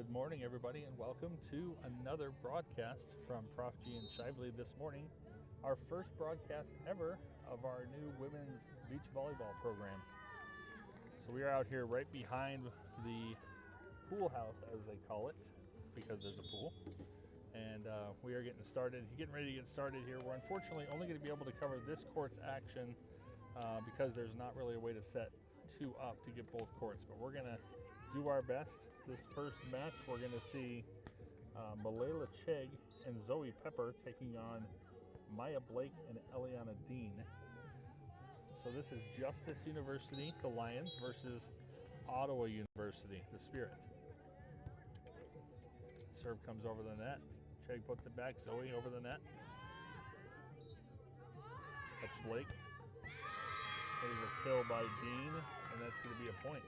Good morning, everybody, and welcome to another broadcast from Prof. G and Shively this morning. Our first broadcast ever of our new women's beach volleyball program. So we are out here right behind the pool house, as they call it, because there's a pool. And we are getting ready to get started here. We're unfortunately only going to be able to cover this court's action because there's not really a way to set two up to get both courts, but we're going to do our best. This first match, we're going to see Malayla Chegg and Zoe Pepper taking on Maya Blake and Eliana Dean. So this is Justice University, the Lions, versus Ottawa University, the Spirit. Serve comes over the net. Chegg puts it back. Zoe over the net. That's Blake. There's a kill by Dean, and that's going to be a point.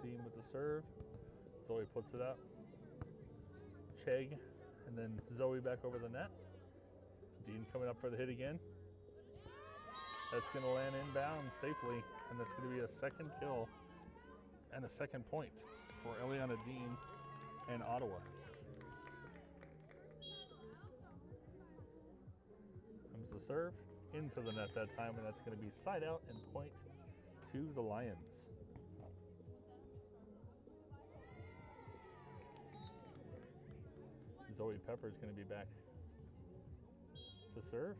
Dean with the serve. Zoe puts it up. Chegg, and then Zoe back over the net. Dean coming up for the hit again. That's going to land inbound safely, and that's going to be a second kill and a second point for Eliana Dean and Ottawa. Comes the serve into the net that time, and that's going to be side out and point to the Lions. Zoe Pepper is going to be back to serve.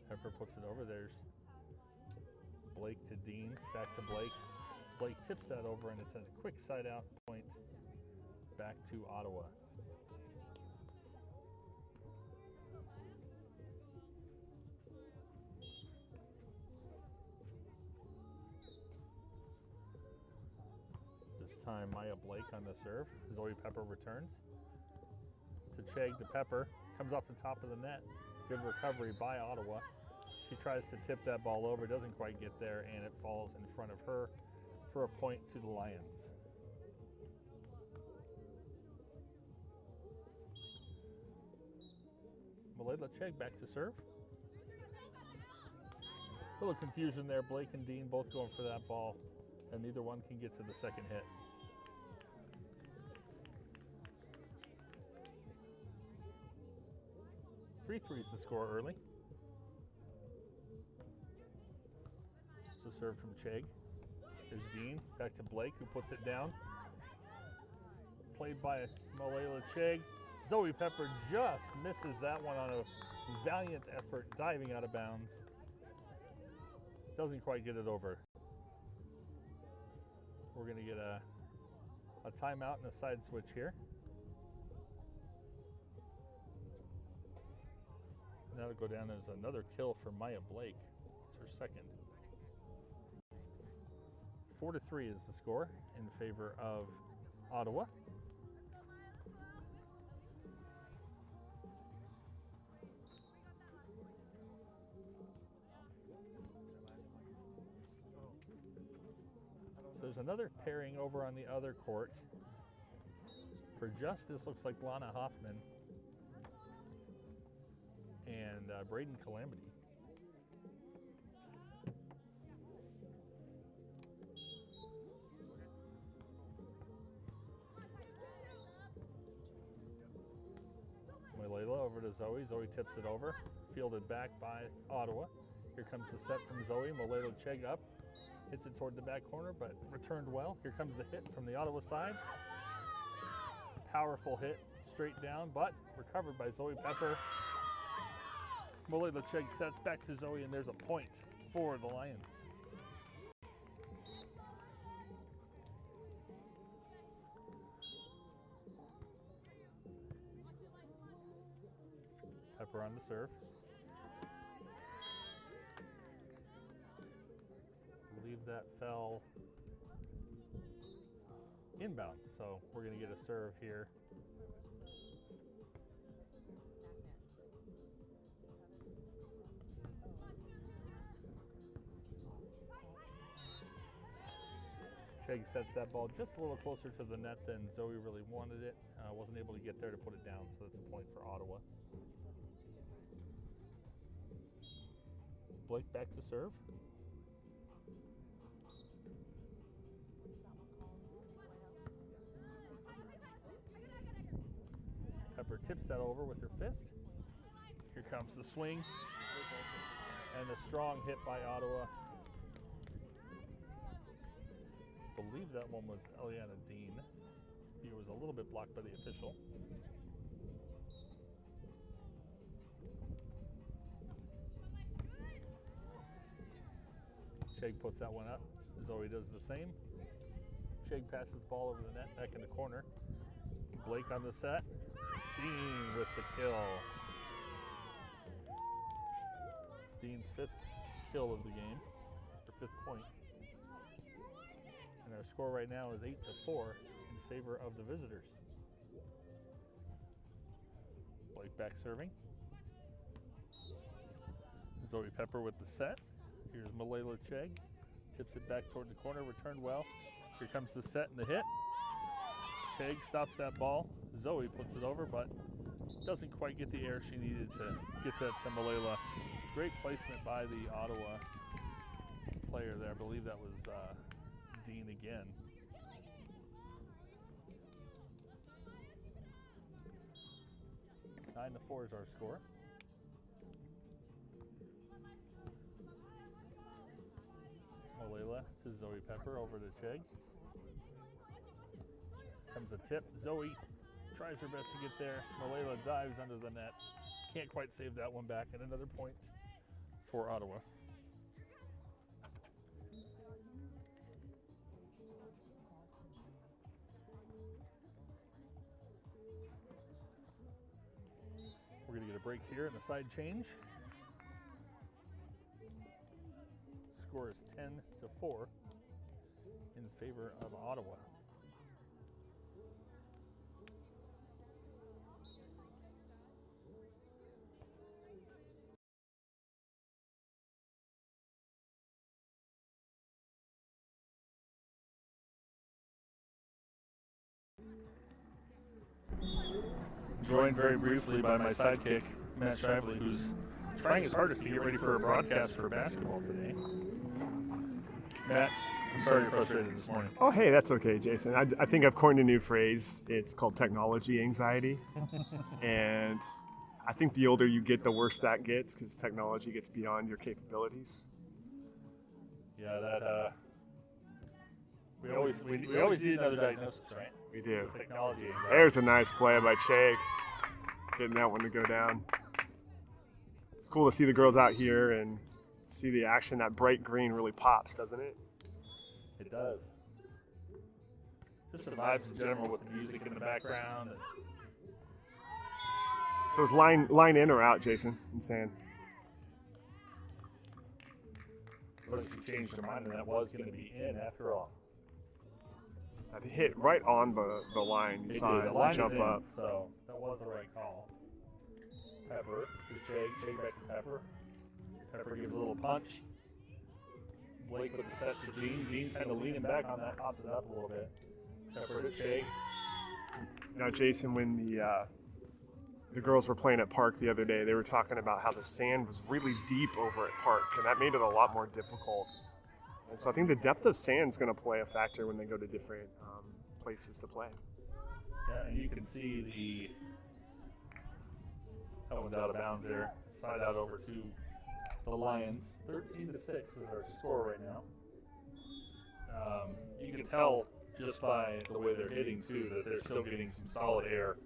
Pepper puts it over. There's Blake to Dean, back to Blake. Blake tips that over, and it's a quick side out point back to Ottawa. This time Maya Blake on the serve. Zoe Pepper returns to Chegg to Pepper. Comes off the top of the net. Good recovery by Ottawa. She tries to tip that ball over, doesn't quite get there, and it falls in front of her for a point to the Lions. Malayla Chegg back to serve. A little confusion there. Blake and Dean both going for that ball, and neither one can get to the second hit. Three is the score early. So serve from Chegg. There's Dean, back to Blake, who puts it down. Played by Malayla Chegg. Zoe Pepper just misses that one on a valiant effort, diving out of bounds. Doesn't quite get it over. We're going to get a timeout and a side switch here. And that'll go down as another kill for Maya Blake. It's her second. 4-3 is the score in favor of Ottawa. So there's another pairing over on the other court. For Justice, looks like Lana Hoffman and Braden Calamity. Malayla over to Zoe. Zoe tips it over. Fielded back by Ottawa. Here comes the set from Zoe. Malayla Chegg up. Hits it toward the back corner, but returned well. Here comes the hit from the Ottawa side. Powerful hit, straight down, but recovered by Zoe Pepper. Malayla Chegg sets back to Zoe, and there's a point for the Lions. Pepper on the serve. I believe that fell inbound, so we're going to get a serve here. Chegg sets that ball just a little closer to the net than Zoe really wanted it. Wasn't able to get there to put it down, so that's a point for Ottawa. Blake back to serve. Pepper tips that over with her fist. Here comes the swing. And a strong hit by Ottawa. I believe that one was Eliana Dean. He was a little bit blocked by the official. Chegg puts that one up. Zoe does the same. Chegg passes the ball over the net, back in the corner. Blake on the set. Dean with the kill. It's Dean's 5th kill of the game, or 5th point. And our score right now is 8-4 in favor of the visitors. Blake back serving. Zoe Pepper with the set. Here's Malayla Chegg. Tips it back toward the corner, returned well. Here comes the set and the hit. Chegg stops that ball. Zoe puts it over, but doesn't quite get the air she needed to get that to Malayla. Great placement by the Ottawa player there. I believe that was Dean again. 9-4 is our score. Malayla to Zoe Pepper, over to Chegg. Comes a tip. Zoe tries her best to get there. Malayla dives under the net. Can't quite save that one back, and another point for Ottawa. We're going to get a break here in the side change. Score is 10-4 in favor of Ottawa. Joined very briefly by my sidekick, Matt Shively, who's trying his hardest to get ready for a broadcast for basketball today. Matt, I'm sorry you're frustrated this morning. Oh, hey, that's okay, Jason. I think I've coined a new phrase. It's called technology anxiety. And I think the older you get, the worse that gets, because technology gets beyond your capabilities. Yeah, that we always need another diagnosis, right? We do. So technology anxiety. There's a nice play by Chegg, getting that one to go down. It's cool to see the girls out here and see the action. That bright green really pops, doesn't it? It does. Just the vibes in general with the music in the background. So is line in or out, Jason, in sand? Looks like he changed their mind, and that was going to be in after all. They hit right on the line. You saw it jump up. So that was the right call. Pepper to Chegg back to Pepper. Pepper gives a little punch. Blake with the set to Dean. Dean kind of leaning back on that, pops it up a little bit. Pepper to Chegg. Now, Jason, when the girls were playing at Park the other day, they were talking about how the sand was really deep over at Park, and that made it a lot more difficult. And so I think the depth of sand is going to play a factor when they go to different places to play. Yeah, and you can see that one's out of bounds there. Slide out over to the Lions. 13-6 is our score right now. You can tell just by the way they're hitting, too, that they're still getting some solid air,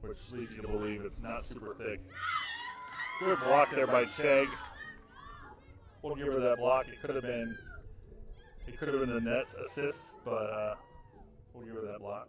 which leads you to believe it's not super thick. Good block there by Chegg. We'll give her that block. It could have been the net's assist, but we'll give her that block.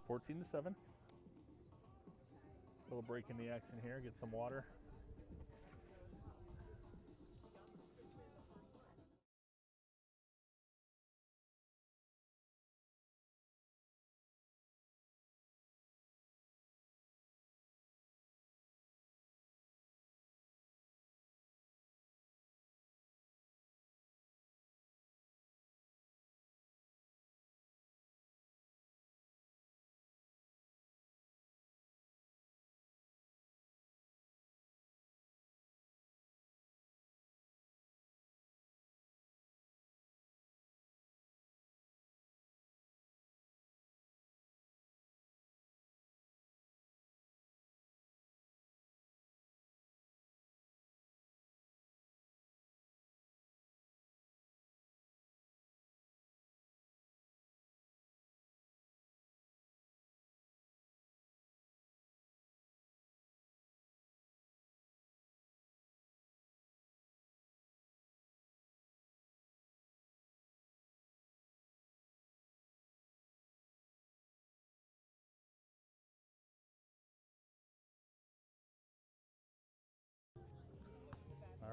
Fourteen to 7. Little break in the action here. Get some water.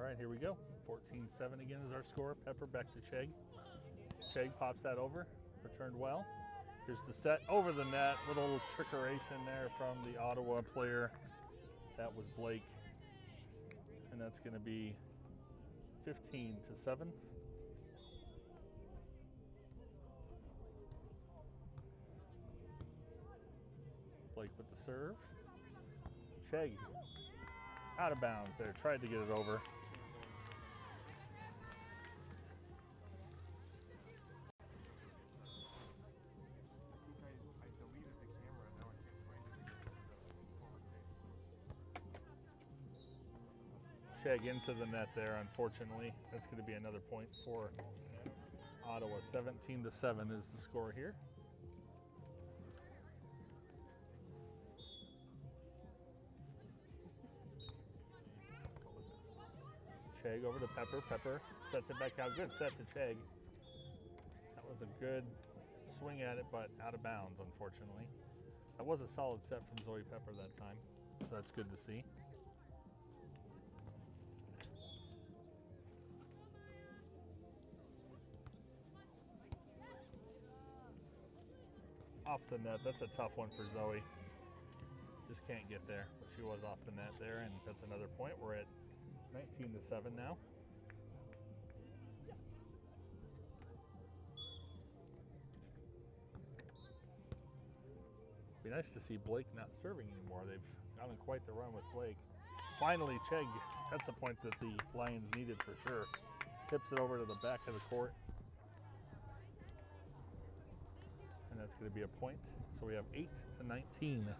right, here we go. 14-7 again is our score. Pepper back to Chegg. Chegg pops that over. Returned well. Here's the set over the net. Little trickeration there from the Ottawa player. That was Blake. And that's going to be 15-7. Blake with the serve. Chegg out of bounds there. Tried to get it over. Chegg into the net there, unfortunately. That's going to be another point for Ottawa. 17-7 is the score here. Chegg over to Pepper. Pepper sets it back out. Good set to Chegg. That was a good swing at it, but out of bounds, unfortunately. That was a solid set from Zoe Pepper that time, so that's good to see. Off the net, that's a tough one for Zoe. Just can't get there, but she was off the net there, and that's another point. We're at 19-7 now. Be nice to see Blake not serving anymore. They've gone on quite the run with Blake. Finally, Chegg, that's a point that the Lions needed for sure. Tips it over to the back of the court. And that's going to be a point. So we have 8-19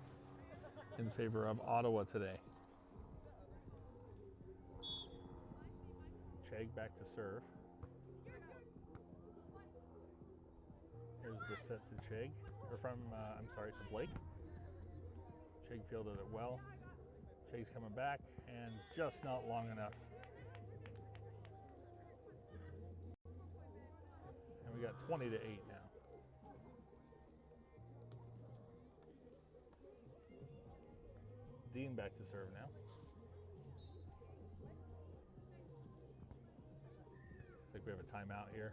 in favor of Ottawa today. Chegg back to serve. Here's the set to Chegg, or to Blake. Chegg fielded it well. Chegg's coming back, and just not long enough. And we got 20-8 now. Dean back to serve now. I think we have a timeout here.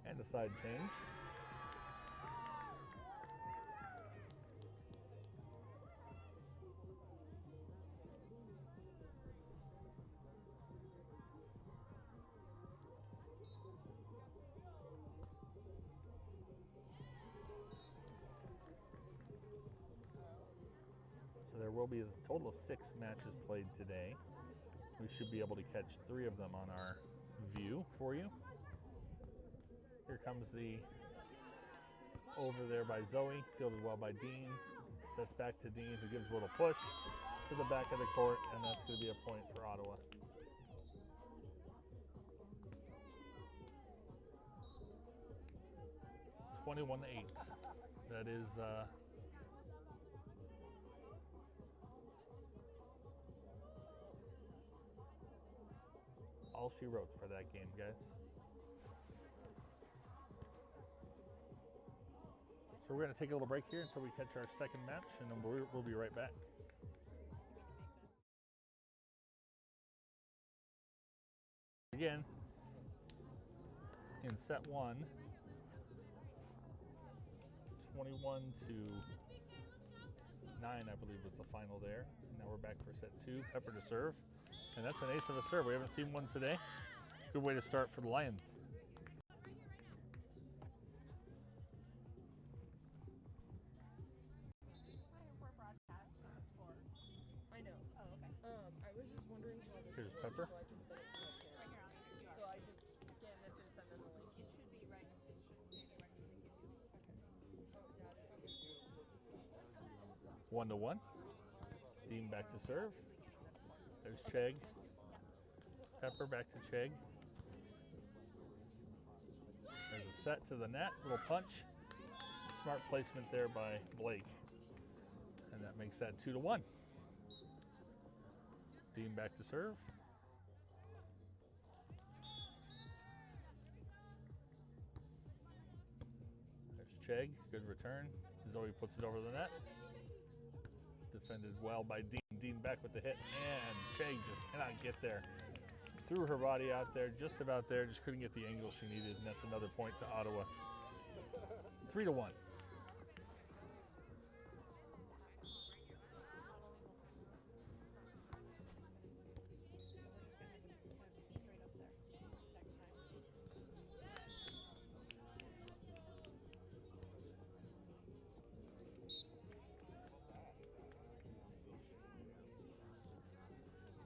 And a side change. So there will be a total of 6 matches played today. We should be able to catch 3 of them on our view for you. Here comes the over there by Zoe, fielded well by Dean. Sets back to Dean, who gives a little push to the back of the court, and that's going to be a point for Ottawa. $21-8. That is all she wrote for that game, guys. So we're going to take a little break here until we catch our second match, and then we'll be right back. Again, in set 1, 21-9, I believe was the final there. And now we're back for set 2. Pepper to serve, and that's an ace of a serve. We haven't seen one today. Good way to start for the Lions. Here's Pepper. So I can send it to my parents. So I just scan this and send them the link. It should be right. It should stand right to link it to. 1-1. Dean back to serve. There's Chegg. Pepper back to Chegg. There's a set to the net. Little punch. Smart placement there by Blake. And that makes that 2-1. Dean back to serve. There's Chegg, good return. Zoe puts it over the net. defended well by Dean. Dean back with the hit, and Cheg just cannot get there. Threw her body out there, just about there, just couldn't get the angle she needed, and that's another point to Ottawa. 3-1.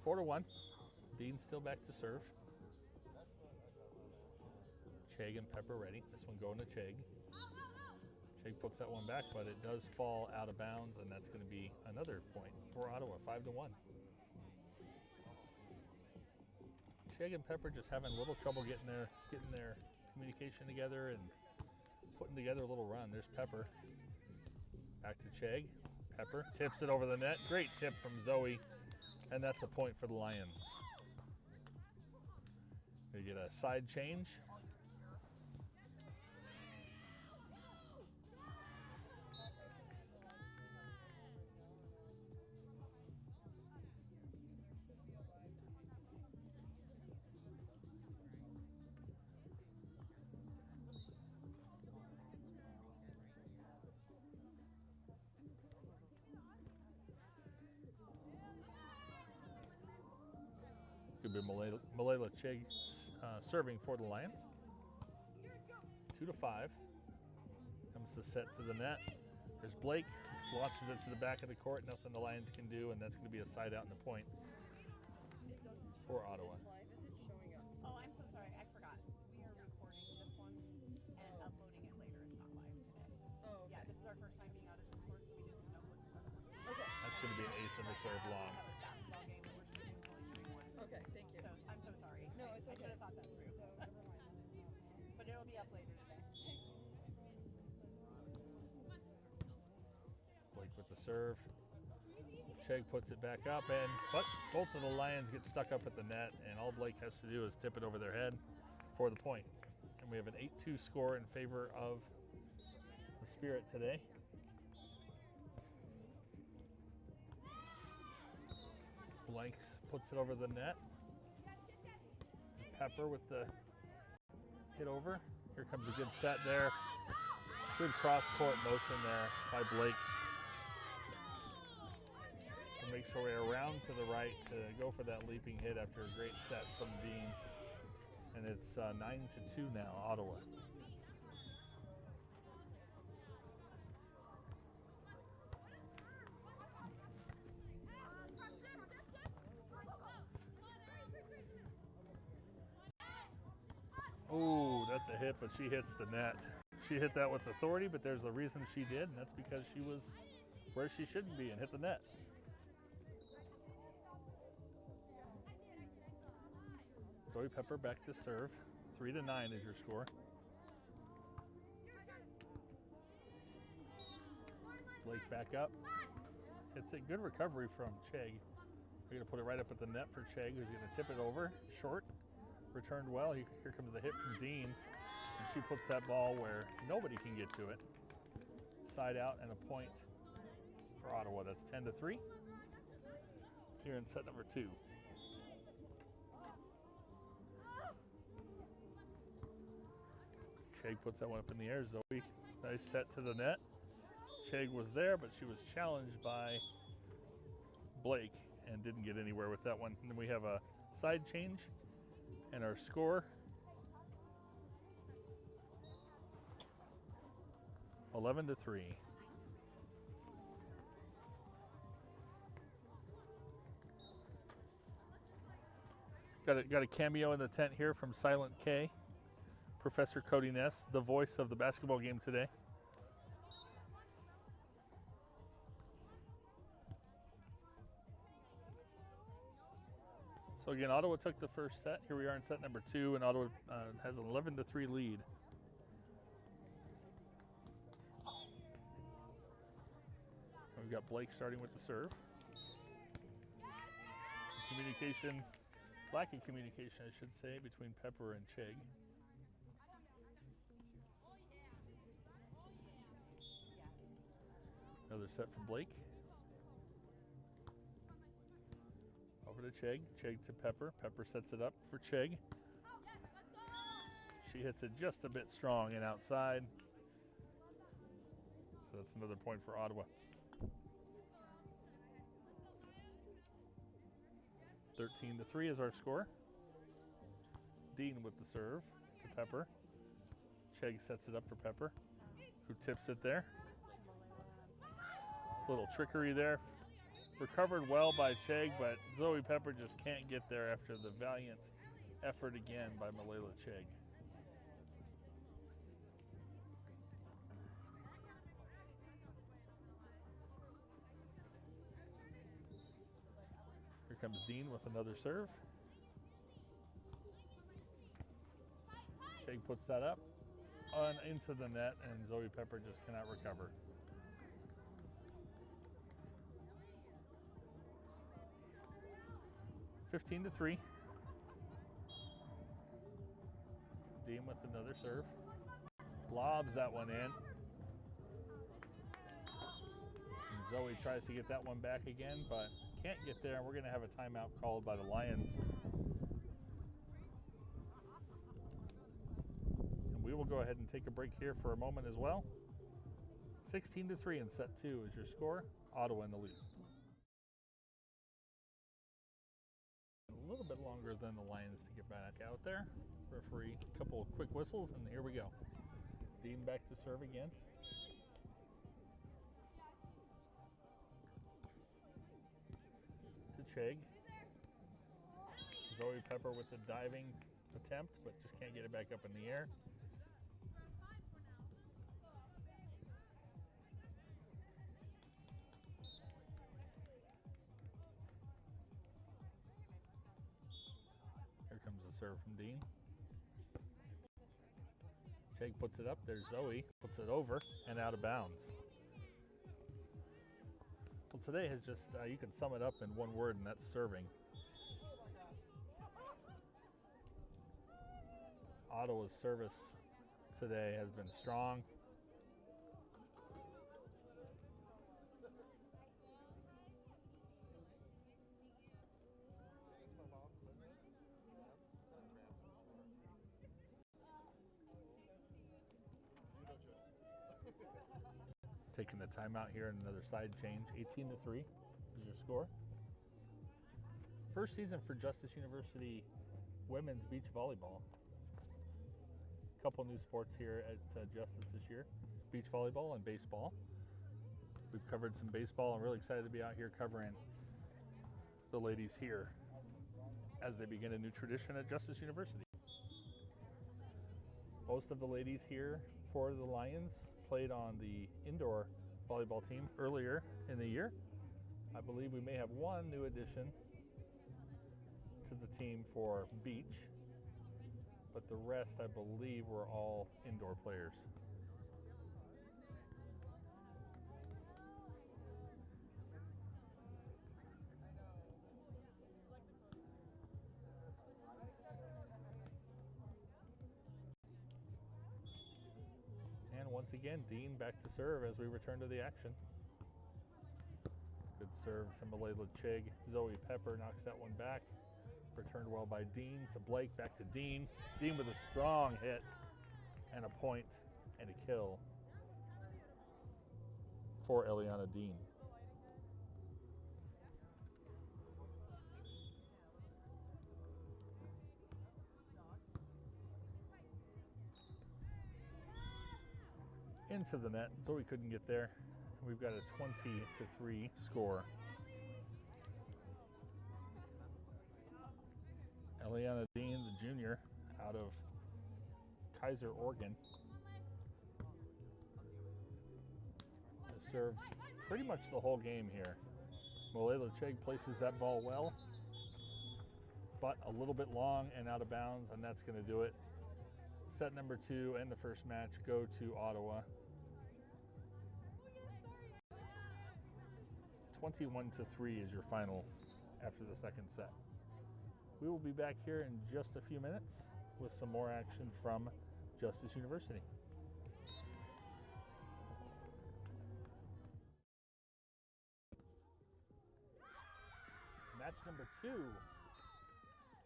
Four to 1. Dean still back to serve. Cheg and Pepper ready. This one going to Cheg. Cheg puts that one back, but it does fall out of bounds, and that's going to be another point for Ottawa, 5-1. Cheg and Pepper just having a little trouble getting their communication together and putting together a little run. There's Pepper. Back to Cheg. Pepper tips it over the net. Great tip from Zoe, and that's a point for the Lions. We get a side change. Could be Malayla Chig serving for the Lions. 2-5. Comes the set to the net. There's Blake. Launches it to the back of the court. Nothing the Lions can do, and that's going to be a side out in the point for Ottawa. Oh, I'm so sorry. I forgot. We are recording this one and uploading it later. It's not live today. Oh, okay. Yeah, this is our first time being out at Discord, so we didn't know what this other one was. Okay. That's going to be an ace and a serve long. Basketball game, and we're shooting Bully Tree 1. Okay, thank you. So, I'm so sorry. No, it's okay. I should have thought that through. So, never mind. But it'll be up later today. Blake with the serve. Cheg puts it back up, but both of the Lions get stuck up at the net, and all Blake has to do is tip it over their head for the point. And we have an 8-2 score in favor of the Spirit today. Blank puts it over the net. Pepper with the hit over. Here comes a good set there. Good cross-court motion there by Blake. And makes her way around to the right to go for that leaping hit after a great set from Dean. And it's 9-2 now, Ottawa. Oh, that's a hit, but she hits the net. She hit that with authority, but there's a reason she did, and that's because she was where she shouldn't be and hit the net. Zoe Pepper back to serve. 3-9 is your score. Blake back up. It's a good recovery from Cheg. We're going to put it right up at the net for Cheg, who's going to tip it over. Short. Returned well. Here comes the hit from Dean. And she puts that ball where nobody can get to it. Side out and a point for Ottawa. That's 10-3. Here in set number 2. Cheg puts that one up in the air. Zoe, nice set to the net. Cheg was there, but she was challenged by Blake and didn't get anywhere with that one. And then we have a side change. And our score, 11-3. Got a cameo in the tent here from Silent K, Professor Cody Ness, the voice of the basketball game today. So again, Ottawa took the first set. Here we are in set number 2, and Ottawa has an 11-3 lead. We've got Blake starting with the serve. Communication, lack of communication, I should say, between Pepper and Cheg. Another set from Blake. to Chegg. Chegg to Pepper. Pepper sets it up for Chegg. She hits it just a bit strong and outside. So that's another point for Ottawa. 13-3 is our score. Dean with the serve to Pepper. Chegg sets it up for Pepper, who tips it there. Little trickery there. Recovered well by Chegg, but Zoe Pepper just can't get there after the valiant effort again by Malayla Chegg. Here comes Dean with another serve. Chegg puts that up on into the net, and Zoe Pepper just cannot recover. (15-3). Dean with another serve. Lobs that one in. And Zoe tries to get that one back again, but can't get there, and we're going to have a timeout called by the Lions. And we will go ahead and take a break here for a moment as well. 16-3 in set 2 is your score. Ottawa in the lead. A little bit longer than the Lions to get back out there. Referee, a couple of quick whistles, and here we go. Dean back to serve again. To Chegg. Zoe Pepper with the diving attempt, but just can't get it back up in the air. Here comes the serve from Dean. Chegg puts it up. There's Zoe. Puts it over and out of bounds. Well, today has just, you can sum it up in one word, and that's serving. Ottawa's service today has been strong. Taking the timeout here and another side change. 18-3 is your score. First season for Justice University women's beach volleyball. Couple new sports here at Justice this year. Beach volleyball and baseball. We've covered some baseball. I'm really excited to be out here covering the ladies here as they begin a new tradition at Justice University. Most of the ladies here for the Lions played on the indoor volleyball team earlier in the year. I believe we may have one new addition to the team for beach, but the rest, I believe, were all indoor players. And once again, Dean back to serve as we return to the action. Good serve to Malayla Chegg. Zoe Pepper knocks that one back. Returned well by Dean to Blake, back to Dean. Dean with a strong hit and a point and a kill for Eliana Dean. Into the net, Zoe couldn't get there. We've got a 20-3 score. Eliana Dean, the junior, out of Kaiser, Oregon, has served pretty much the whole game here. Malayla Chegg places that ball well, but a little bit long and out of bounds, and that's going to do it. Set number 2 and the first match go to Ottawa. 21-3 is your final after the second set. We will be back here in just a few minutes with some more action from Justice University. match number 2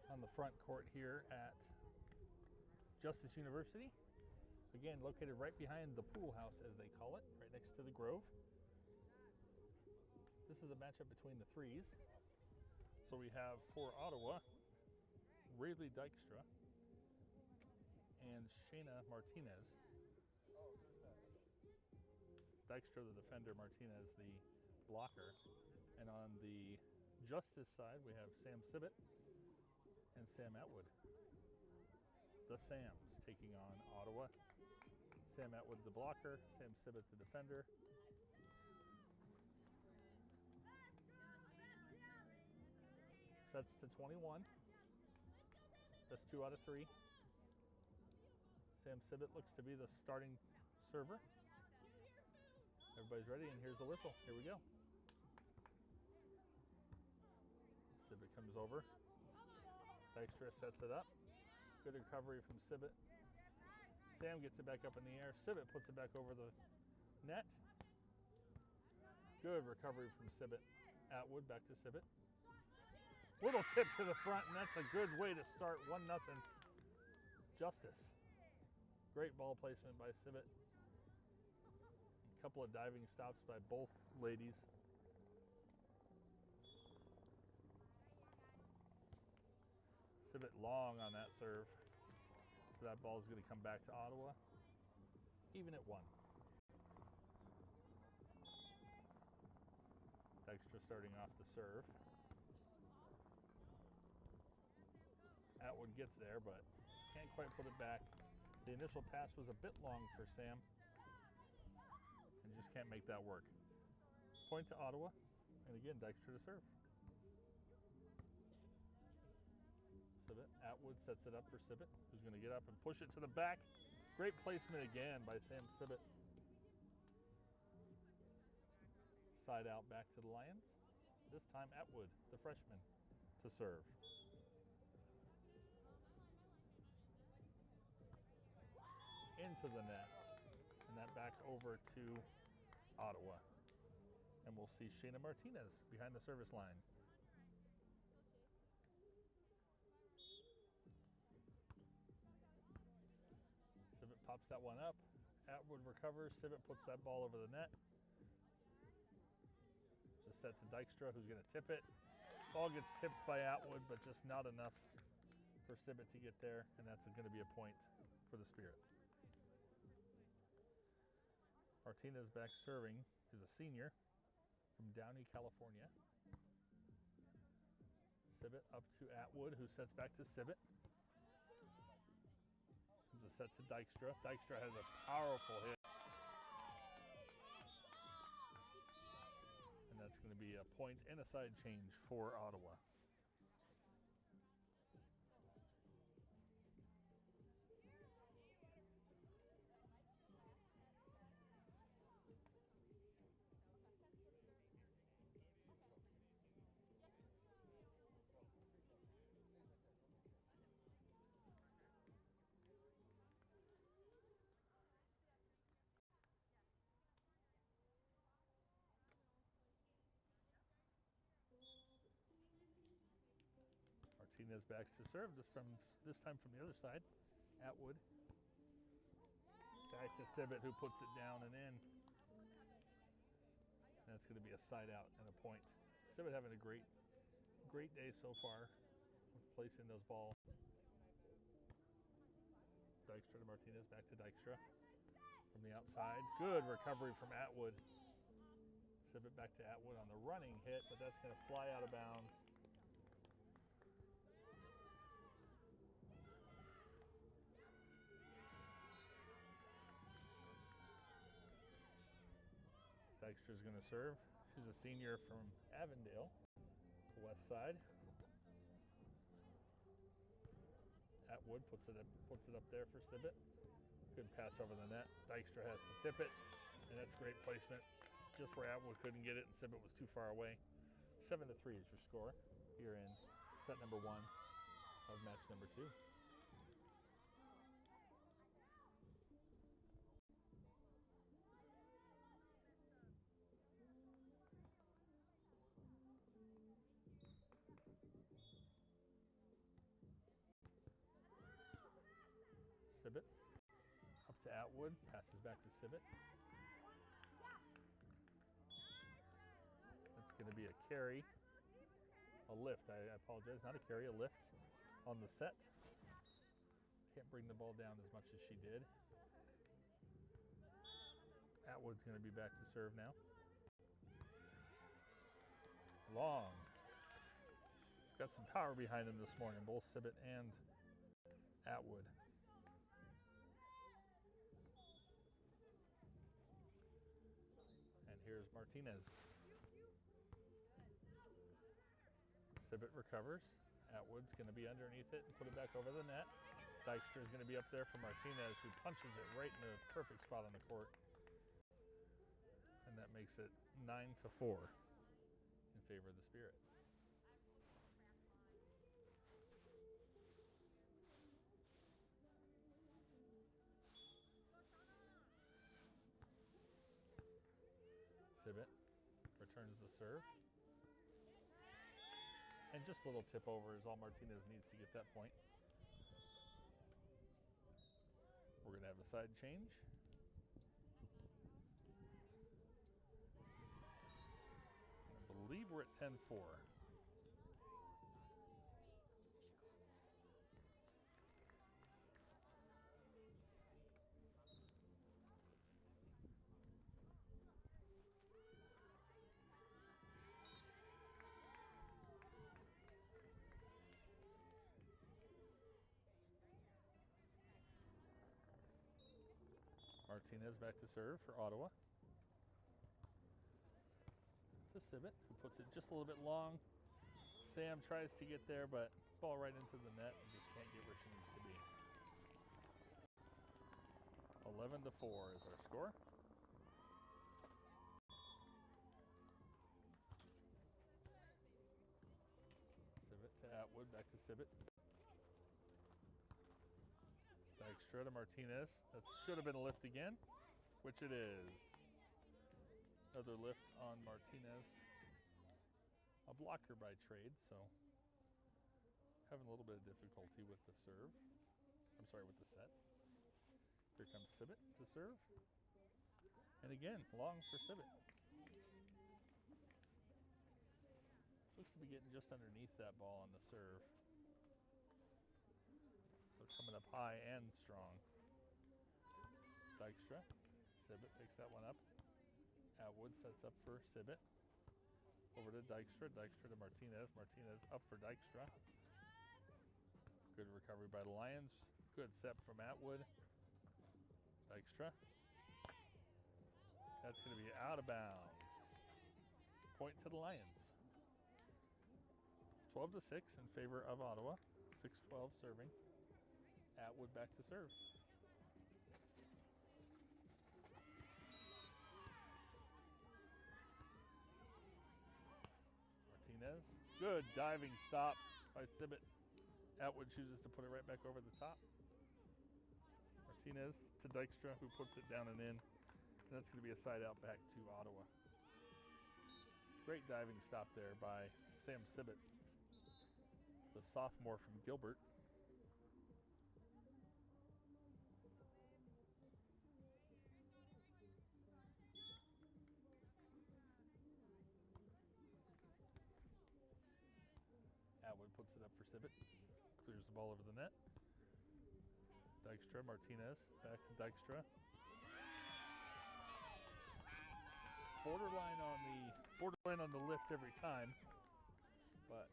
on the front court here at Justice University. Again, located right behind the pool house, as they call it, right next to the Grove. This is a matchup between the threes. So we have for Ottawa, Rayleigh Dykstra and Shayna Martinez. Dykstra, the defender, Martinez, the blocker. And on the Justice side, we have Sam Sibbett and Sam Atwood. The Sams taking on Ottawa. Sam Atwood, the blocker. Sam Sibbett, the defender. Sets to 21. That's 2 out of 3. Sam Sibbett looks to be the starting server. Everybody's ready, and here's the whistle. Here we go. Sibbett comes over. Dykstra sets it up. Good recovery from Sibbett. Sam gets it back up in the air. Sibbett puts it back over the net. Good recovery from Sibbett. Atwood back to Sibbett. Little tip to the front, and that's a good way to start 1-0 Justice. Great ball placement by Sibbett. A couple of diving stops by both ladies. Sibbett long on that serve. So that ball is going to come back to Ottawa, even at 1. Dykstra starting off the serve. Atwood gets there, but can't quite put it back. The initial pass was a bit long for Sam, and just can't make that work. Point to Ottawa, and again, Dykstra to serve. Sibbett. Atwood sets it up for Sibbett, who's going to get up and push it to the back. Great placement again by Sam Sibbett. Side out back to the Lions. This time Atwood, the freshman, to serve. Into the net, and that back over to Ottawa. And we'll see Shayna Martinez behind the service line. Sibbett pops that one up. Atwood recovers. Sibbett puts that ball over the net. Just set to Dykstra, who's going to tip it. Ball gets tipped by Atwood, but just not enough for Sibbett to get there, and that's going to be a point for the Spirit. Martinez back serving is a senior from Downey, California. Sibbett up to Atwood, who sets back to Sibbett. Comes a set to Dykstra. Dykstra has a powerful hit. And that's going to be a point and a side change for Ottawa. Martinez back to serve, this time from the other side. Atwood. Back to Sibbett, who puts it down and in. That's going to be a side out and a point. Sibbett having a great day so far with placing those balls. Dykstra to Martinez, back to Dykstra from the outside. Good recovery from Atwood. Sibbett back to Atwood on the running hit, but that's going to fly out of bounds. Dykstra's going to serve. She's a senior from Avondale, the west side. Atwood puts it up there for Sibbett. Good pass over the net. Dykstra has to tip it, and that's great placement. Just where Atwood couldn't get it, and Sibbett was too far away. 7-3 is your score here in set number 1 of match number 2. Sibbett. Up to Atwood, passes back to Sibbett. That's going to be a carry. A lift, I apologize, not a carry, a lift on the set. Can't bring the ball down as much as she did. Atwood's going to be back to serve now. Long. Got some power behind him this morning, both Sibbett and Atwood. And here's Martinez. Sibbett recovers. Atwood's going to be underneath it and put it back over the net. Dykstra is going to be up there for Martinez, who punches it right in the perfect spot on the court. And that makes it 9-4 in favor of the Spirit. Sibbett returns the serve. And just a little tip over is all Martinez needs to get that point. We're going to have a side change. I believe we're at 10-4. Martinez back to serve for Ottawa. To Sibbett, who puts it just a little bit long. Sam tries to get there, but ball right into the net and just can't get where she needs to be. 11-4 is our score. Sibbett to Atwood, back to Sibbett. Dykstra to Martinez. That should have been a lift again, which it is. Another lift on Martinez. A blocker by trade, so having a little bit of difficulty with the serve. I'm sorry, with the set. Here comes Sibbett to serve. And again, long for Sibbett. Looks to be getting just underneath that ball on the serve. So coming up high and strong. Dykstra. Sibbett picks that one up. Atwood sets up for Sibbett. Over to Dykstra. Dykstra to Martinez. Martinez up for Dykstra. Good recovery by the Lions. Good set from Atwood. Dykstra. That's going to be out of bounds. Point to the Lions. 12-6 in favor of Ottawa. 6-12 serving. Atwood back to serve. Martinez. Good diving stop by Sibbett. Atwood chooses to put it right back over the top. Martinez to Dykstra, who puts it down and in. And that's going to be a side out back to Ottawa. Great diving stop there by Sam Sibbett, the sophomore from Gilbert. Atwood puts it up for Sibbett. Clears the ball over the net. Dykstra, Martinez, back to Dykstra. Borderline on the lift every time, but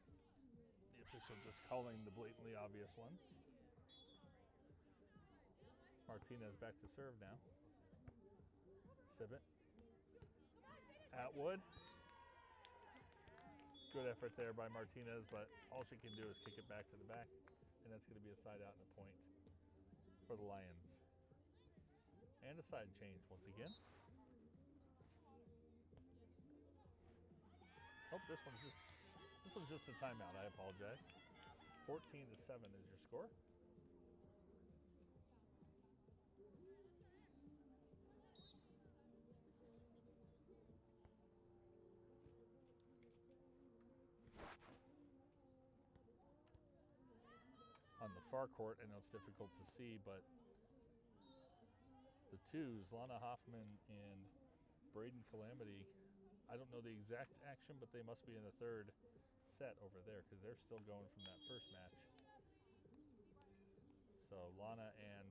the official just calling the blatantly obvious ones. Martinez back to serve now. Sibbett. Atwood. Good effort there by Martinez, but all she can do is kick it back to the back, and that's going to be a side out and a point for the Lions. And a side change once again. Oh, this one's just a timeout. I apologize. 14-7 is your score. On the far court, I know it's difficult to see, but twos, Lana Hoffman and Braden Calamity. I don't know the exact action, but they must be in the third set over there because they're still going from that first match. So Lana and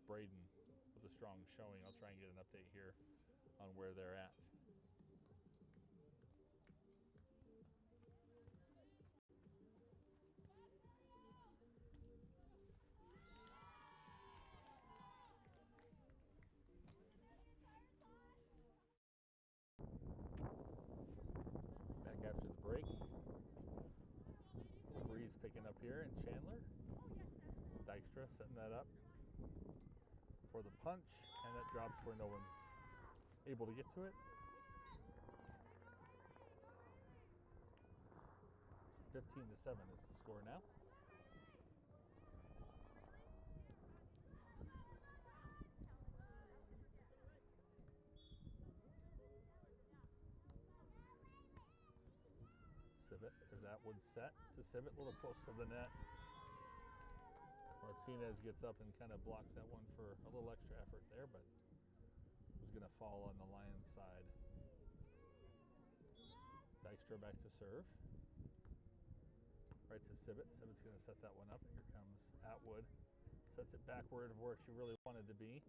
Braden with a strong showing. I'll try and get an update here on where they're at. Back after the break. Little breeze picking up here in Chandler. Dykstra setting that up for the punch, and that drops where no one's able to get to it. 15-7 is the score now. Civet, there's Atwood set to Civet, a little close to the net. Martinez gets up and kind of blocks that one for a little extra effort there, but was going to fall on the Lions side. Dykstra back to serve. Right to Civet. Civit's going to set that one up. Here comes Atwood. Sets it backward of where she really wanted to be.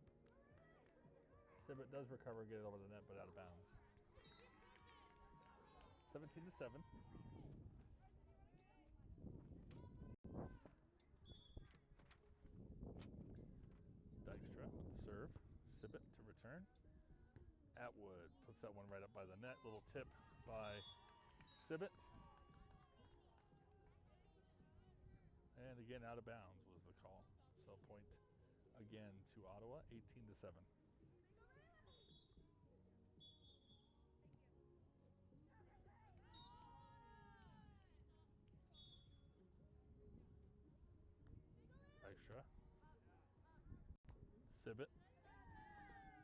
Civet does recover, get it over the net, but out of bounds. 17-7. Dykstra with the serve. Civet to return. Atwood puts that one right up by the net. Little tip by Civet. And again, out of bounds was the call. So point again to Ottawa, 18-7. Extra. Civet.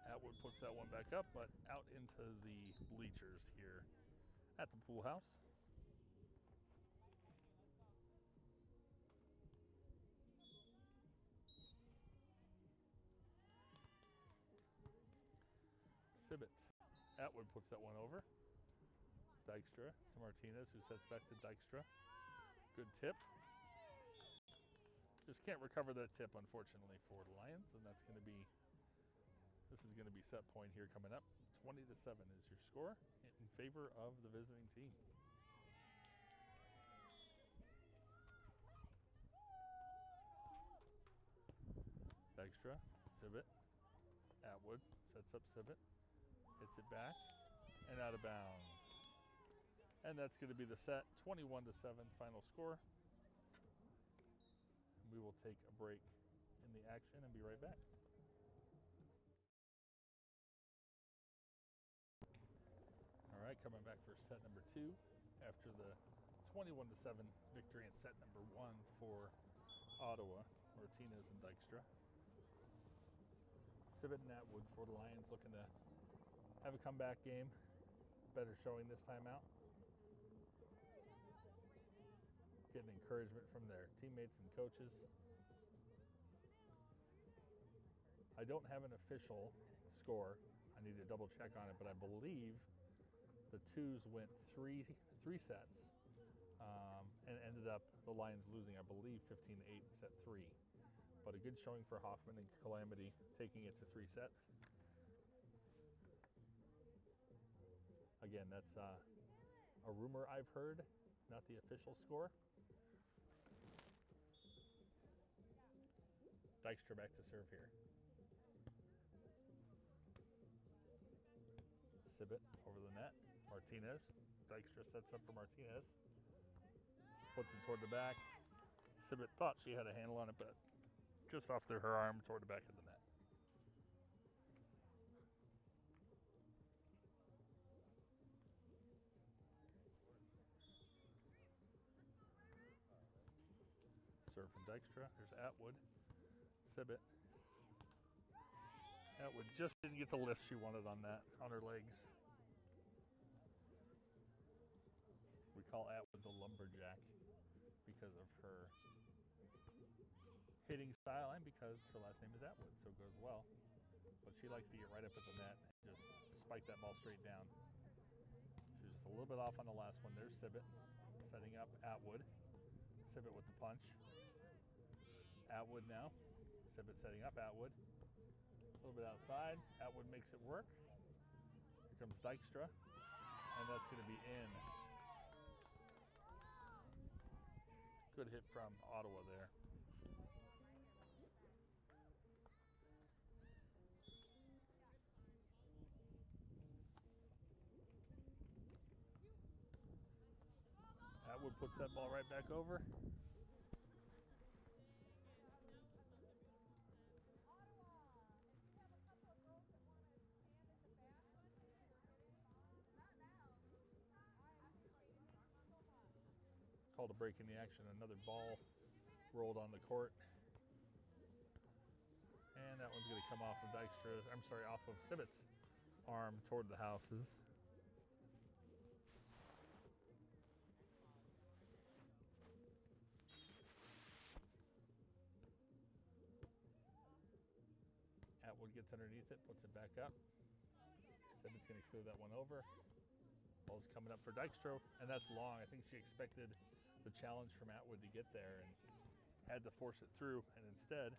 Atwood puts that one back up, but out into the bleachers here at the pool house. Civet. Atwood puts that one over. Dykstra to Martinez, who sets back to Dykstra. Good tip. Just can't recover that tip, unfortunately, for the Lions, and that's going to be, this is going to be set point here coming up. 20-7 is your score in favor of the visiting team. Dykstra, Civet, Atwood sets up Civet, hits it back, and out of bounds. And that's going to be the set, 21-7 final score. We will take a break in the action and be right back. All right, coming back for set number 2 after the 21-7 victory in set number 1 for Ottawa, Martinez and Dykstra. Civet and Atwood for the Lions, looking to have a comeback game. Better showing this time out. Getting encouragement from their teammates and coaches. I don't have an official score. I need to double check on it, but I believe the twos went three sets and ended up the Lions losing, I believe, 15-8 in set 3. But a good showing for Hoffman and Calamity, taking it to 3 sets. Again, that's a rumor I've heard, not the official score. Dykstra back to serve here. Civet over the net. Martinez. Dykstra sets up for Martinez. Puts it toward the back. Civet thought she had a handle on it, but just off her arm toward the back of the net. Serve from Dykstra. There's Atwood. Civet. Atwood just didn't get the lift she wanted on her legs. We call Atwood the lumberjack because of her hitting style and because her last name is Atwood, so it goes well. but she likes to get right up at the net and just spike that ball straight down. She was just a little bit off on the last one. There's Sibbett setting up Atwood. Sibbett with the punch. Atwood now. Sibbett setting up Atwood. A little bit outside. Atwood makes it work. Here comes Dykstra, and that's going to be in. Good hit from Ottawa there. Atwood puts that ball right back over. Called a break in the action. Another ball rolled on the court. And that one's going to come off of Dykstra, off of Sibbett's arm toward the houses. Atwood gets underneath it, puts it back up. Sibbett's going to clear that one over. Ball's coming up for Dykstra, and that's long. I think she expected the challenge from Atwood to get there and had to force it through, and instead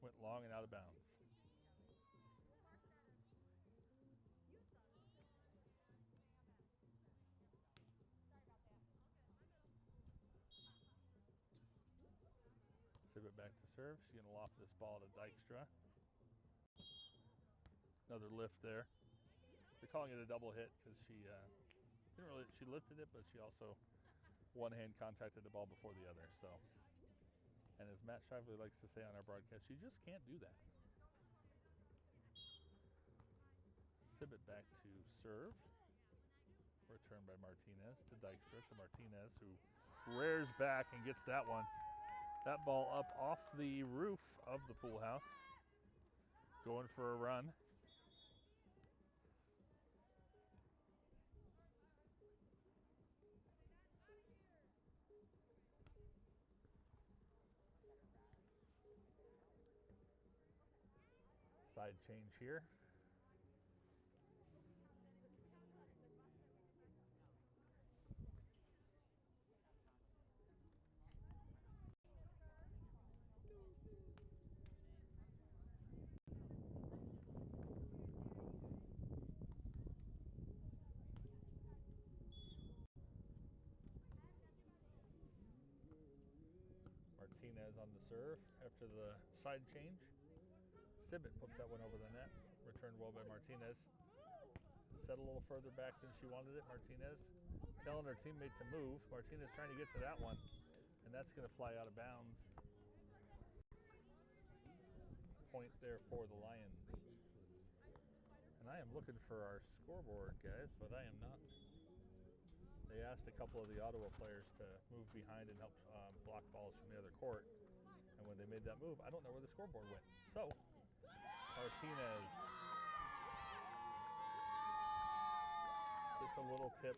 went long and out of bounds. Sibbett back to serve. She's going to loft this ball to Dykstra. Another lift there. They're calling it a double hit because she she lifted it, but she also one hand contacted the ball before the other. So, and as Matt Shively likes to say on our broadcast, she just can't do that. Sibbett back to serve. Return by Martinez to Dykstra to Martinez, who rears back and gets that one. That ball up off the roof of the pool house. Going for a run. Side change here. Martinez on the serve after the side change. Sibbett puts that one over the net. Returned well by Martinez. Set a little further back than she wanted it. Martinez telling her teammate to move. Martinez trying to get to that one, and that's going to fly out of bounds. Point there for the Lions. And I am looking for our scoreboard, guys, but I am not. They asked a couple of the Ottawa players to move behind and help block balls from the other court. And when they made that move, I don't know where the scoreboard went. So, Martinez gets a little tip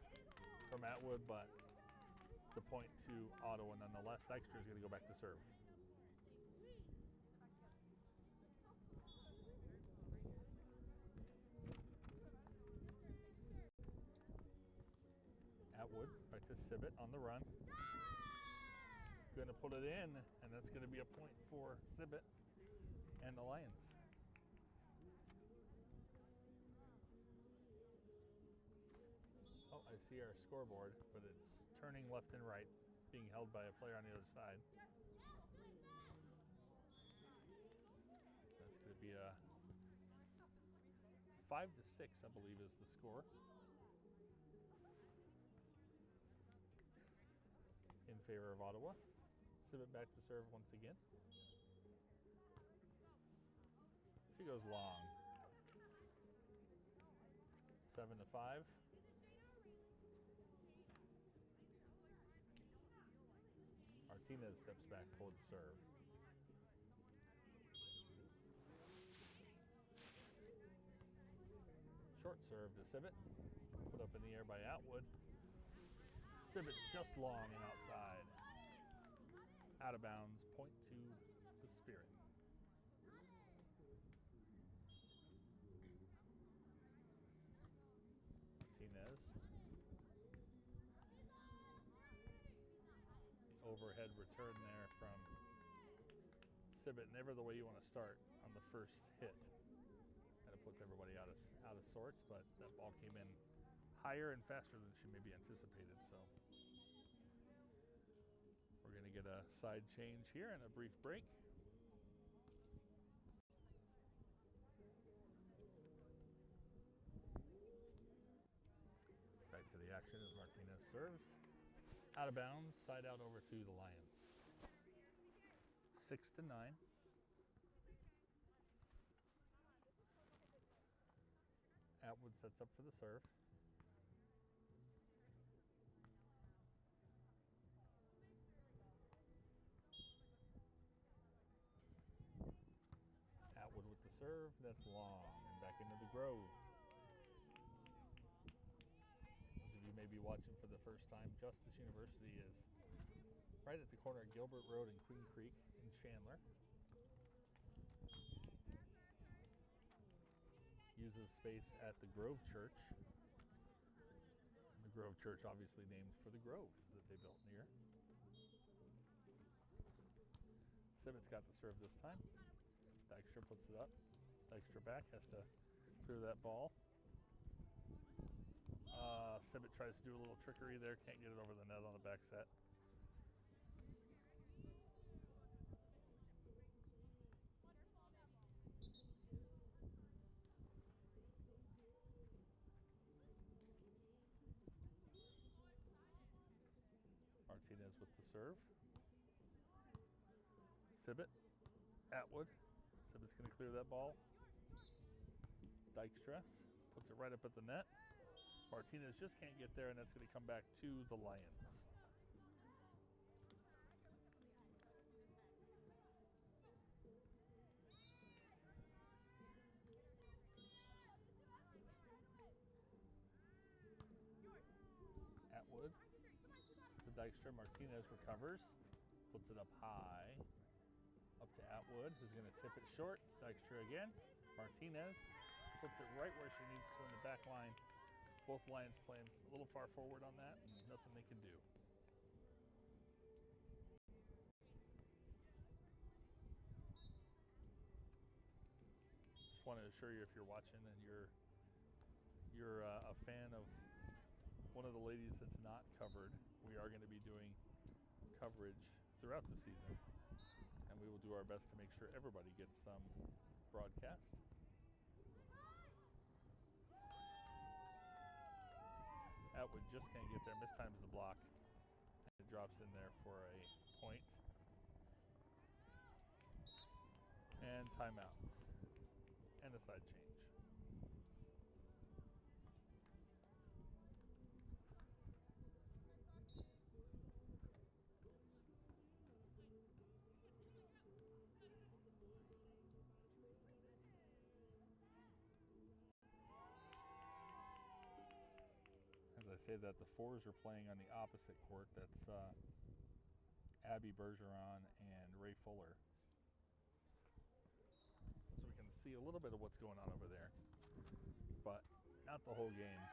from Atwood, but the point to Ottawa nonetheless. Dykstra is going to go back to serve. Atwood back to Sibbett on the run. Going to put it in, and that's going to be a point for Sibbett and the Lions. Oh, I see our scoreboard, but it's turning left and right, being held by a player on the other side. That's going to be a 5-6, I believe, is the score. In favor of Ottawa. Sibbett back to serve once again. She goes long. 7-5. Martinez steps back for the serve. Short serve to Sibbett. Put up in the air by Atwood. Sibbett just long and outside. Out of bounds, point to the Spirit. overhead return there from Sibbett. Never the way you want to start on the first hit. And it puts everybody out of sorts, but that ball came in higher and faster than she maybe anticipated. So we're going to get a side change here and a brief break. Right to the action as Martinez serves. Out of bounds, side out over to the Lions. 6-9. Atwood sets up for the serve. Atwood with the serve, that's long, and back into the Grove. Those of you may be watching for the first time, Justice University is right at the corner of Gilbert Road and Queen Creek in Chandler. Uses space at the Grove Church. The Grove Church obviously named for the grove that they built near. Sibbett's got the serve this time. Dykstra puts it up. Dykstra back, has to clear that ball. Sibbett tries to do a little trickery there, can't get it over the net on the back set. Martinez with the serve. Sibbett, Atwood. Sibbett's going to clear that ball. Dykstra puts it right up at the net. Martinez just can't get there, and that's going to come back to the Lions. Atwood to Dykstra. Martinez recovers, puts it up high, up to Atwood, who's going to tip it short. Dykstra again. Martinez puts it right where she needs to in the back line. Both Lions playing a little far forward on that, and nothing they can do. Just want to assure you, if you're watching and you're a fan of one of the ladies that's not covered, we are going to be doing coverage throughout the season, and we will do our best to make sure everybody gets some broadcast. Atwood just can't get there, mistimes the block. It drops in there for a point. And timeouts. And a side change. As I say that, the fours are playing on the opposite court. That's Abby Bergeron and Ray Fuller. So we can see a little bit of what's going on over there, but not the whole game.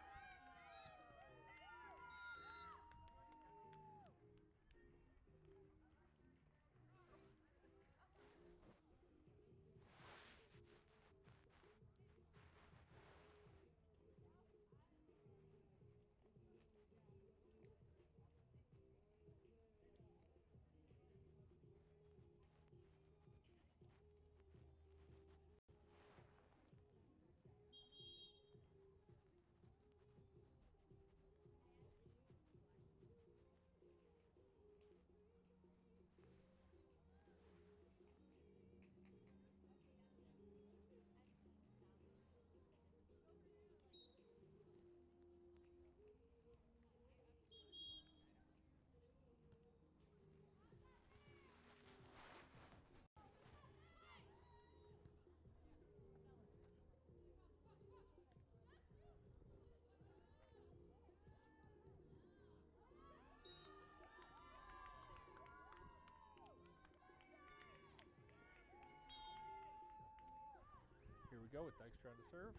Here we go with Dykstra trying to serve.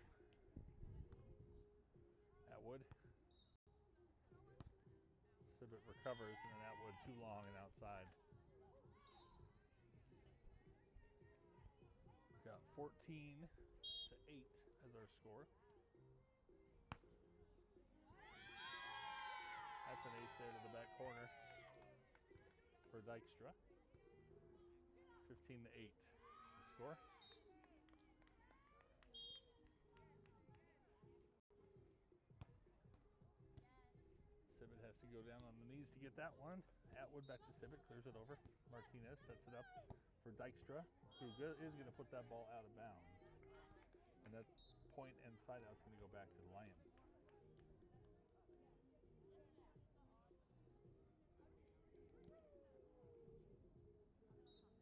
Atwood. Sibbett Sibit recovers, and then Atwood too long and outside. Got 14-8 as our score. That's an ace there to the back corner for Dykstra. 15-8 is the score. Sibit has to go down on the knees to get that one. Atwood back to Sibit, clears it over. Martinez sets it up for Dykstra, who is going to put that ball out of bounds. And that point and side out is going to go back to the Lions.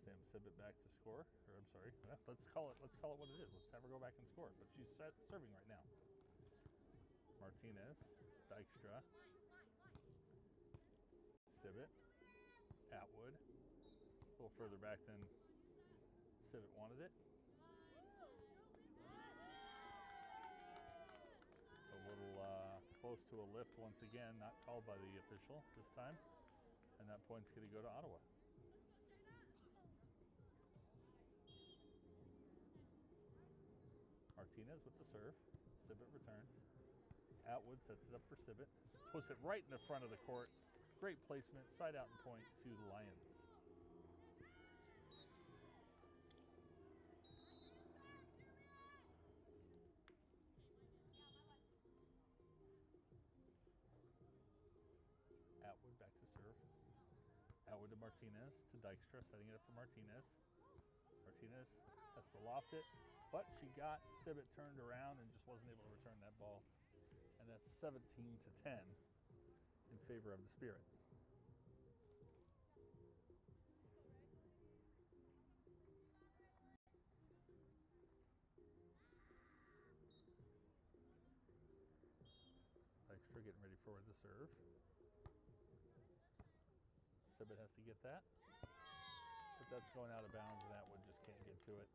Sam Sibit back to score, or I'm sorry, let's call it what it is. Let's have her go back and score. But she's serving right now. Martinez, Dykstra, Sibit, Atwood, a little further back than Sibit wanted it. It's a little close to a lift once again, not called by the official this time, and that point's going to go to Ottawa. Martinez with the serve. Sibit returns. Atwood sets it up for Sibit. Puts it right in the front of the court. Great placement, side out and point to the Lions. Atwood back to serve. Atwood to Martinez, to Dykstra, setting it up for Martinez. Martinez has to loft it, but she got Sibit turned around and just wasn't able to return that ball. And that's 17-10 in favor of the Spirit. Dykstra getting ready for the serve. Sibit has to get that, but that's going out of bounds, and Atwood just can't get to it.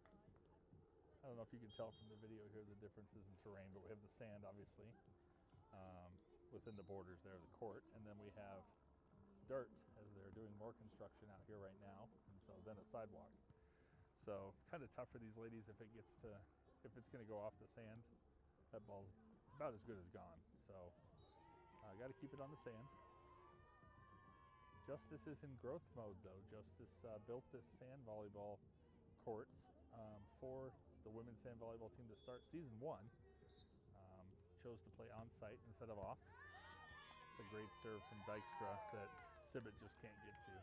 I don't know if you can tell from the video here the differences in terrain, but we have the sand, obviously, within the borders there of the court, and then we have dirt as they're doing more construction out here right now, and so then a sidewalk. So kind of tough for these ladies if it's going to go off the sand. That ball's about as good as gone. So got to keep it on the sand. Justice is in growth mode, though. Justice built this sand volleyball courts for the women's sand volleyball team to start season 1. Chose to play on site instead of off. It's a great serve from Dykstra that Sibit just can't get to.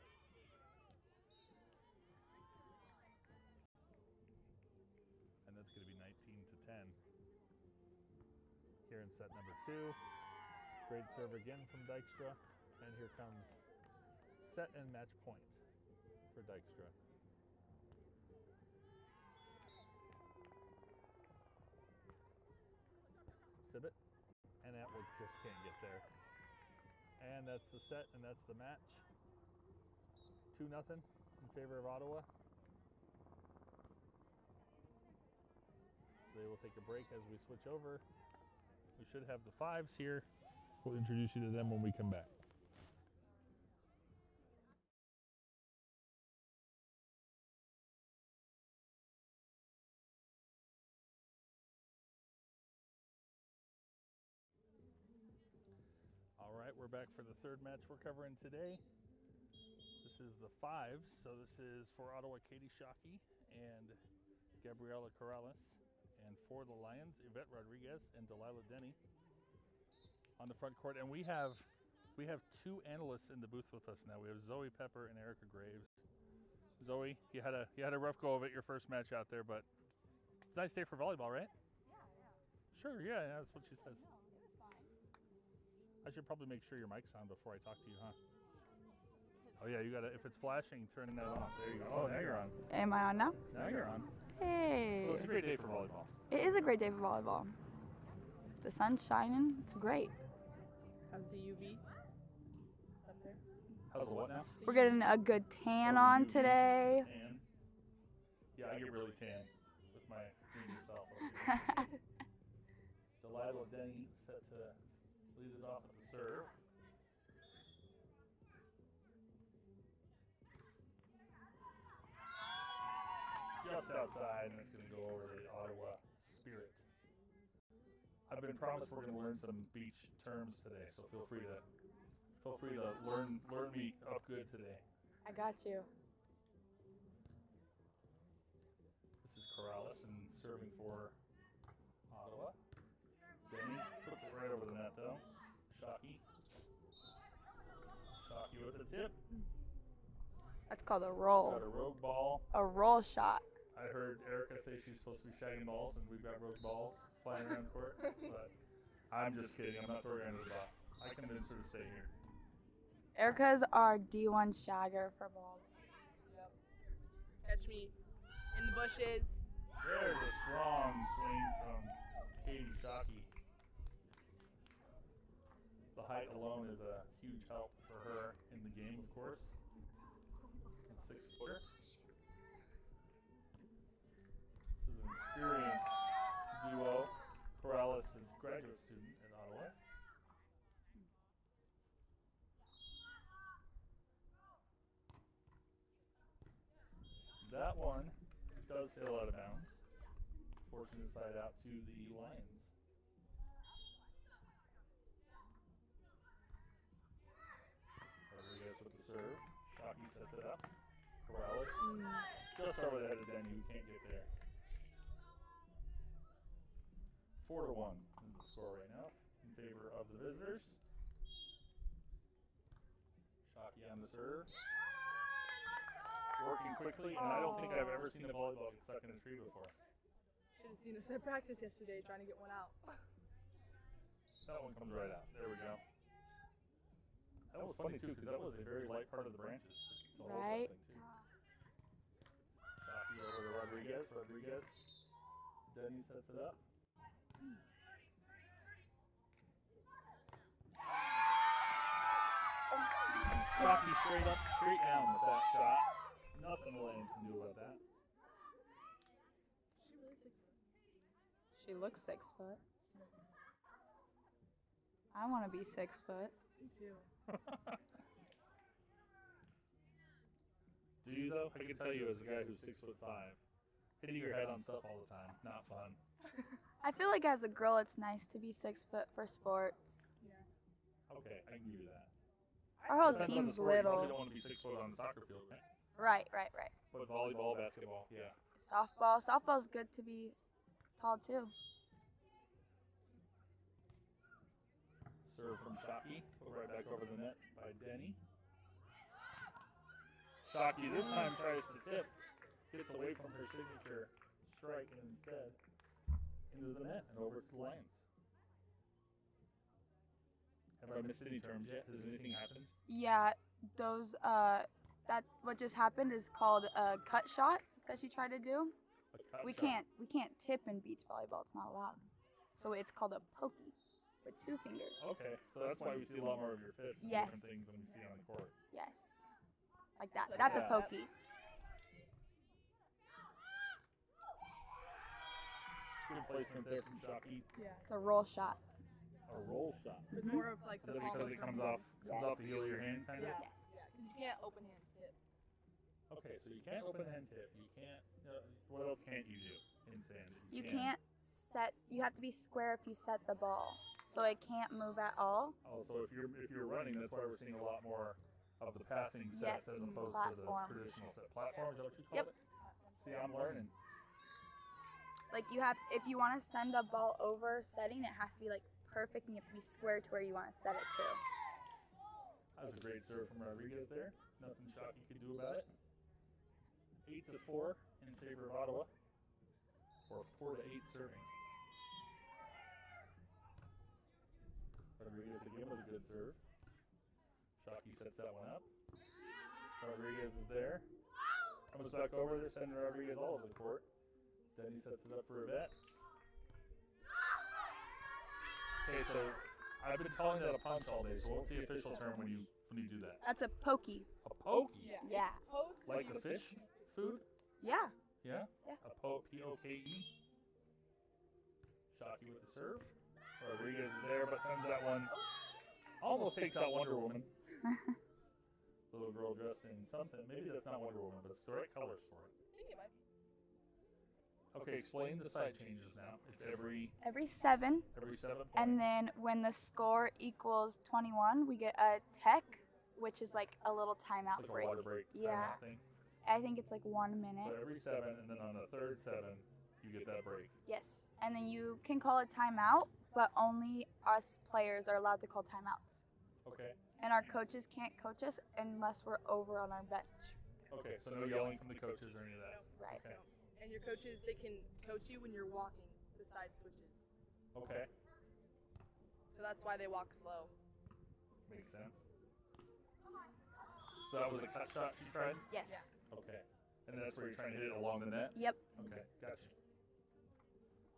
And that's going to be 19-10 here in set number 2. Great serve again from Dykstra, and here comes set and match point for Dykstra. Sibit, and Atwood just can't get there. And that's the set, and that's the match. 2-0 in favor of Ottawa. So they will take a break as we switch over. We should have the 5s here. We'll introduce you to them when we come back. All right, we're back for the third match we're covering today. This is the 5s, so this is for Ottawa, Katie Shockey and Gabriela Corrales, and for the Lions, Yvette Rodriguez and Delilah Denny on the front court. And we have 2 analysts in the booth with us now. We have Zoe Pepper and Erica Graves. Zoe, you had a rough go of it your first match out there, but it's a nice day for volleyball, right? Yeah. Sure, yeah, that's what she says. No, it was fine. I should probably make sure your mic's on before I talk to you, huh? Oh yeah, you gotta, if it's flashing, turn that off. There you go. Oh, now you're on. Am I on now? Now you're on. Hey. So it's a great day for volleyball. It is a great day for volleyball. The sun's shining. It's great. How's the UV up there? How's the what now? We're getting a good tan on today. Tan. Yeah, I get really tan with my medium self over here. Delilah Denny set to lead it off at the serve. just outside, and it's going to go over the Ottawa Spirit. I've been promised we're going to learn some beach terms today, so feel free to learn me up good today. I got you. This is Corrales and serving for Ottawa. Denny puts it right over the net though. Shockey with the tip. That's called a roll. Got a rogue ball. A roll shot. I heard Erica say she's supposed to be shagging balls, and we've got rogue balls flying around court. But I'm just kidding. I'm not throwing her under the bus. I convinced her to stay here. Erica's our D1 shagger for balls. Yep. Catch me in the bushes. There's a strong swing from Katie Shockey. The height alone is a huge help for her in the game, of course. 6-footer. This is an experienced duo. Corrales, a graduate student at Ottawa. That one does sail out of bounds. Fortunate side out to the Lions. Rodriguez with the serve. Shockey sets it up. Corrales just over the head of Denny, who can't get there. 4-1 is the score right now in favor of the visitors. Shockey on the serve. Working quickly, and I don't think I've ever seen a volleyball get stuck in a tree before. Should have seen us at practice yesterday trying to get one out. That one comes right out. There we go. That was funny too, because that was a very light part of the branches. To hold that Right. thing, too. Shockey over to Rodriguez. Rodriguez. Denny sets it up. Shockey straight up, straight down with that shot. Nothing the Lions can do about that. She really 6 foot. She looks 6 foot. I want to be 6 foot. Me too. Do you though? I can tell you as a guy who's 6'5", hitting your head on stuff all the time, not fun. I feel like as a girl, it's nice to be 6 foot for sports. Yeah. Okay, I can give you that. Our whole Depends on the team's sport. You little. probably don't want to be 6 foot on the soccer field, right? Right. But volleyball, basketball, yeah. Softball's good to be tall too. Serve from Shockey, put right back over the net by Denny. Shockey this time tries to tip, gets away from her signature strike, and instead into the net and over to the Lions. Have I missed any terms yet? Has anything happened? Yeah, those that what just happened is called a cut shot that she tried to do. A cut We shot. can't tip in beach volleyball. It's not allowed. So it's called a pokey with 2 fingers. Okay, so that's why we see a lot more of your fists and Yes. different things than we see on the court. Yes. Like that. Like That's that. a pokey. Good placement there from Shockey. Yeah. It's a roll shot. A roll shot. It's more of like Is the that ball because it comes off the heel of your hand, kind of? Yeah. Yes. Yeah, because you can't open hand tip. Okay, so you can't open hand tip. You can't. What else can't you do in sand? You can't set. You have to be square if you set the ball, so it can't move at all. Oh, so if you're running, that's why we're seeing a lot more of the passing sets Yes, as opposed platform. to the traditional set. Platform is that what you call Yep. it? See, I'm learning. Like you have, if you want to send a ball over setting, it has to be like perfect, and you have to be square to where you want to set it to. That was a great serve from Rodriguez there. Nothing Shockey could do about it. 8-4 in favor of Ottawa, or 4-8 serving. Rodriguez again with a good serve. Shockey sets that one up. Rodriguez is there. Comes back over there, sending Rodriguez all over the court. Denny sets it up for a bet. Okay, so I've been calling that a punch all day, so what's the official term when you do that? That's a pokey. A pokey? Yeah. It's supposed to Like be the fish food? Yeah. Yeah? Yeah. A P-O-K-E. Shockey with the serve. Rodriguez is there, but sends that one. Almost takes out Wonder Woman. Little girl dressed in something. Maybe that's not Wonder Woman, but it's the right colors for it. I think it might be. Okay, explain the side changes now. It's every 7. 7 points. And then when the score equals 21, we get a tech, which is like a little timeout like break. a water break Yeah. timeout thing. I think it's like 1 minute. So every 7, and then on the third 7, you get that break. Yes. And then you can call a timeout, but only us players are allowed to call timeouts. Okay. And our coaches can't coach us unless we're over on our bench. Okay, so no yelling from the coaches or any of that. Right. Okay. And your coaches, they can coach you when you're walking the side switches. Okay. So that's why they walk slow. Makes sense. So that was a cut shot you tried? Yes. Okay. And that's where you're trying to hit it along the net? Yep. Okay, gotcha.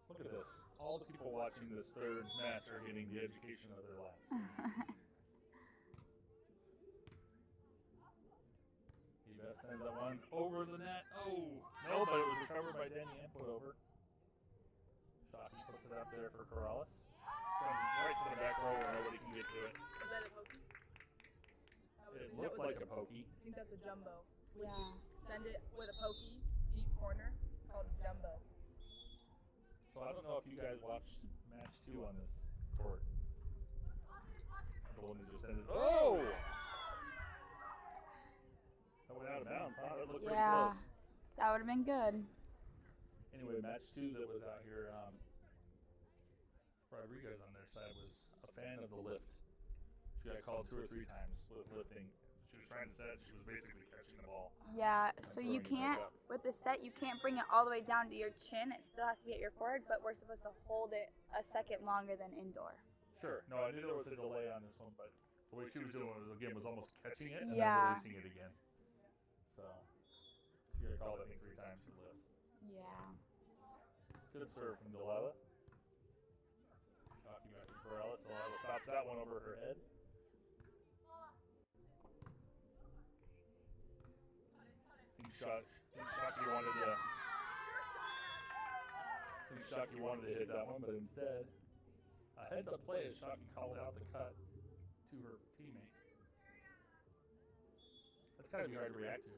Look at this. All the people watching this third match are getting the education of their lives. Yvette sends that one over the net. Oh, no, but it was recovered by Danny and put over. Shockey puts it out there for Corrales. Sends it right to the back row where nobody can get to it. Is that a pokey? It looked like a pokey. I think that's a jumbo. Yeah. Send it with a pokey, deep corner, called jumbo. So I don't know if you guys watched match 2 on this court. The one that just ended. Oh! That went out of bounds, huh? That looked pretty Yeah. close. That would have been good. Anyway, match 2 that was out here, Rodriguez on their side was a fan of the lift. She got called 2 or 3 times with lifting. She was trying to set, she was basically catching the ball. Yeah, so you throwing it back can't, up. with the set, you can't bring it all the way down to your chin. It still has to be at your forehead, but we're supposed to hold it a second longer than indoor. Sure. No, I knew there was a delay on this one, but the way she was doing it was almost catching it and Yeah. then releasing it again. So, she got called, I think, 3 times for lifts. Yeah. Good serve from Delilah. Talking back to Corrales. Delilah stops that one over her head. Shockey wanted to hit that one, but instead, a heads-up play as Shockey called out the cut to her teammate. That's got to be hard to react to.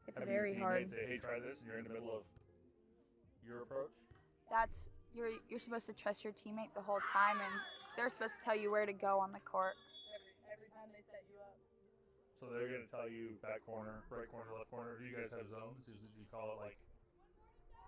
It's Having very your hard. teammate say, "Hey, try this," and you're in the middle of your approach. That's you're supposed to trust your teammate the whole time, and they're supposed to tell you where to go on the court. Every time they set you up. So they're going to tell you back corner, right corner, left corner. Do you guys have zones? Do you call it like?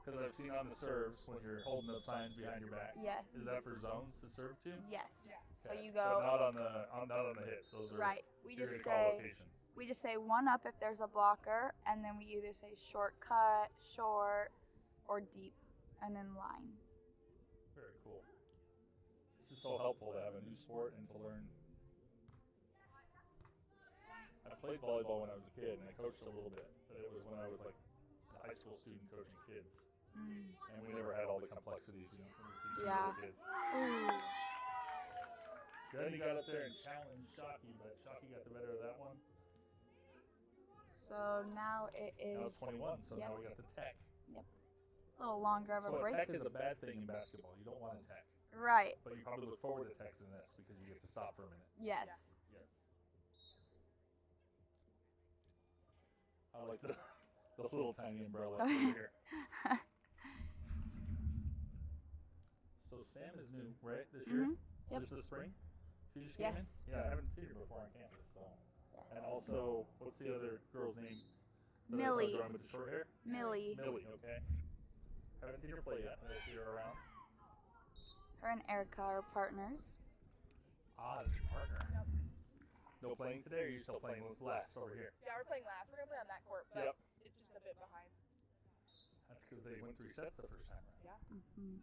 Because I've seen on the serves when you're holding up signs behind your back. Yes. Is that for zones to serve to? Yes. So Okay. you But go not on the hits. Those are right. We you're just gonna call say location. we just say one up if there's a blocker, and then we either say short cut, short, or deep, and then line. Very cool. This is so helpful to have a new sport and to learn. I played volleyball when I was a kid, and I coached a little bit, but it was when I was like a high school student coaching kids, and we never had all the complexities, when we were teaching Yeah. little kids. Ooh. Then he got up there and challenged Shockey, but Shockey got the better of that one. So now it Now is it's 21, so yep. now we got the tech. a little longer of a So a break. tech is a bad thing in basketball. You don't want a tech, Right. but you probably look forward to techs in this because you get to stop for a minute. Yes. Yes. I like the little tiny umbrella over here. So Sam is new, right, this year? Mhm. Yep. Just this spring? She just came Yes. in? Yeah, I haven't seen her before on campus, so. And also, what's the other girl's name? Millie. The one with the short hair? Millie. Millie, okay. Haven't seen her play yet. I see her around. Her and Erica are partners. Ah, that's your partner. No playing today, or are you still playing with Les over here? Yeah, we're playing last. We're gonna play on that court, but Yep. it's just a bit behind. That's because they went 3 sets the first time, right? Yeah. Hmm.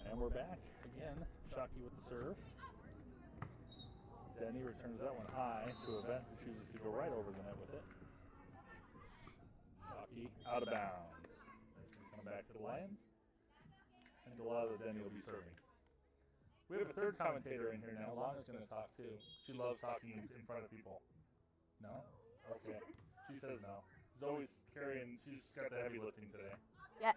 And we're back again. Shockey with the serve. Denny returns that one high to Yvette, who chooses to go right over the net with it. Shockey out of bounds. It's going to come back to the Lions. And Delilah Denny will be serving. We have a third commentator in here now. Lana's going to talk too. She loves talking in front of people. No? Okay. She says no. She's always carrying, she's got the heavy lifting today. Yes.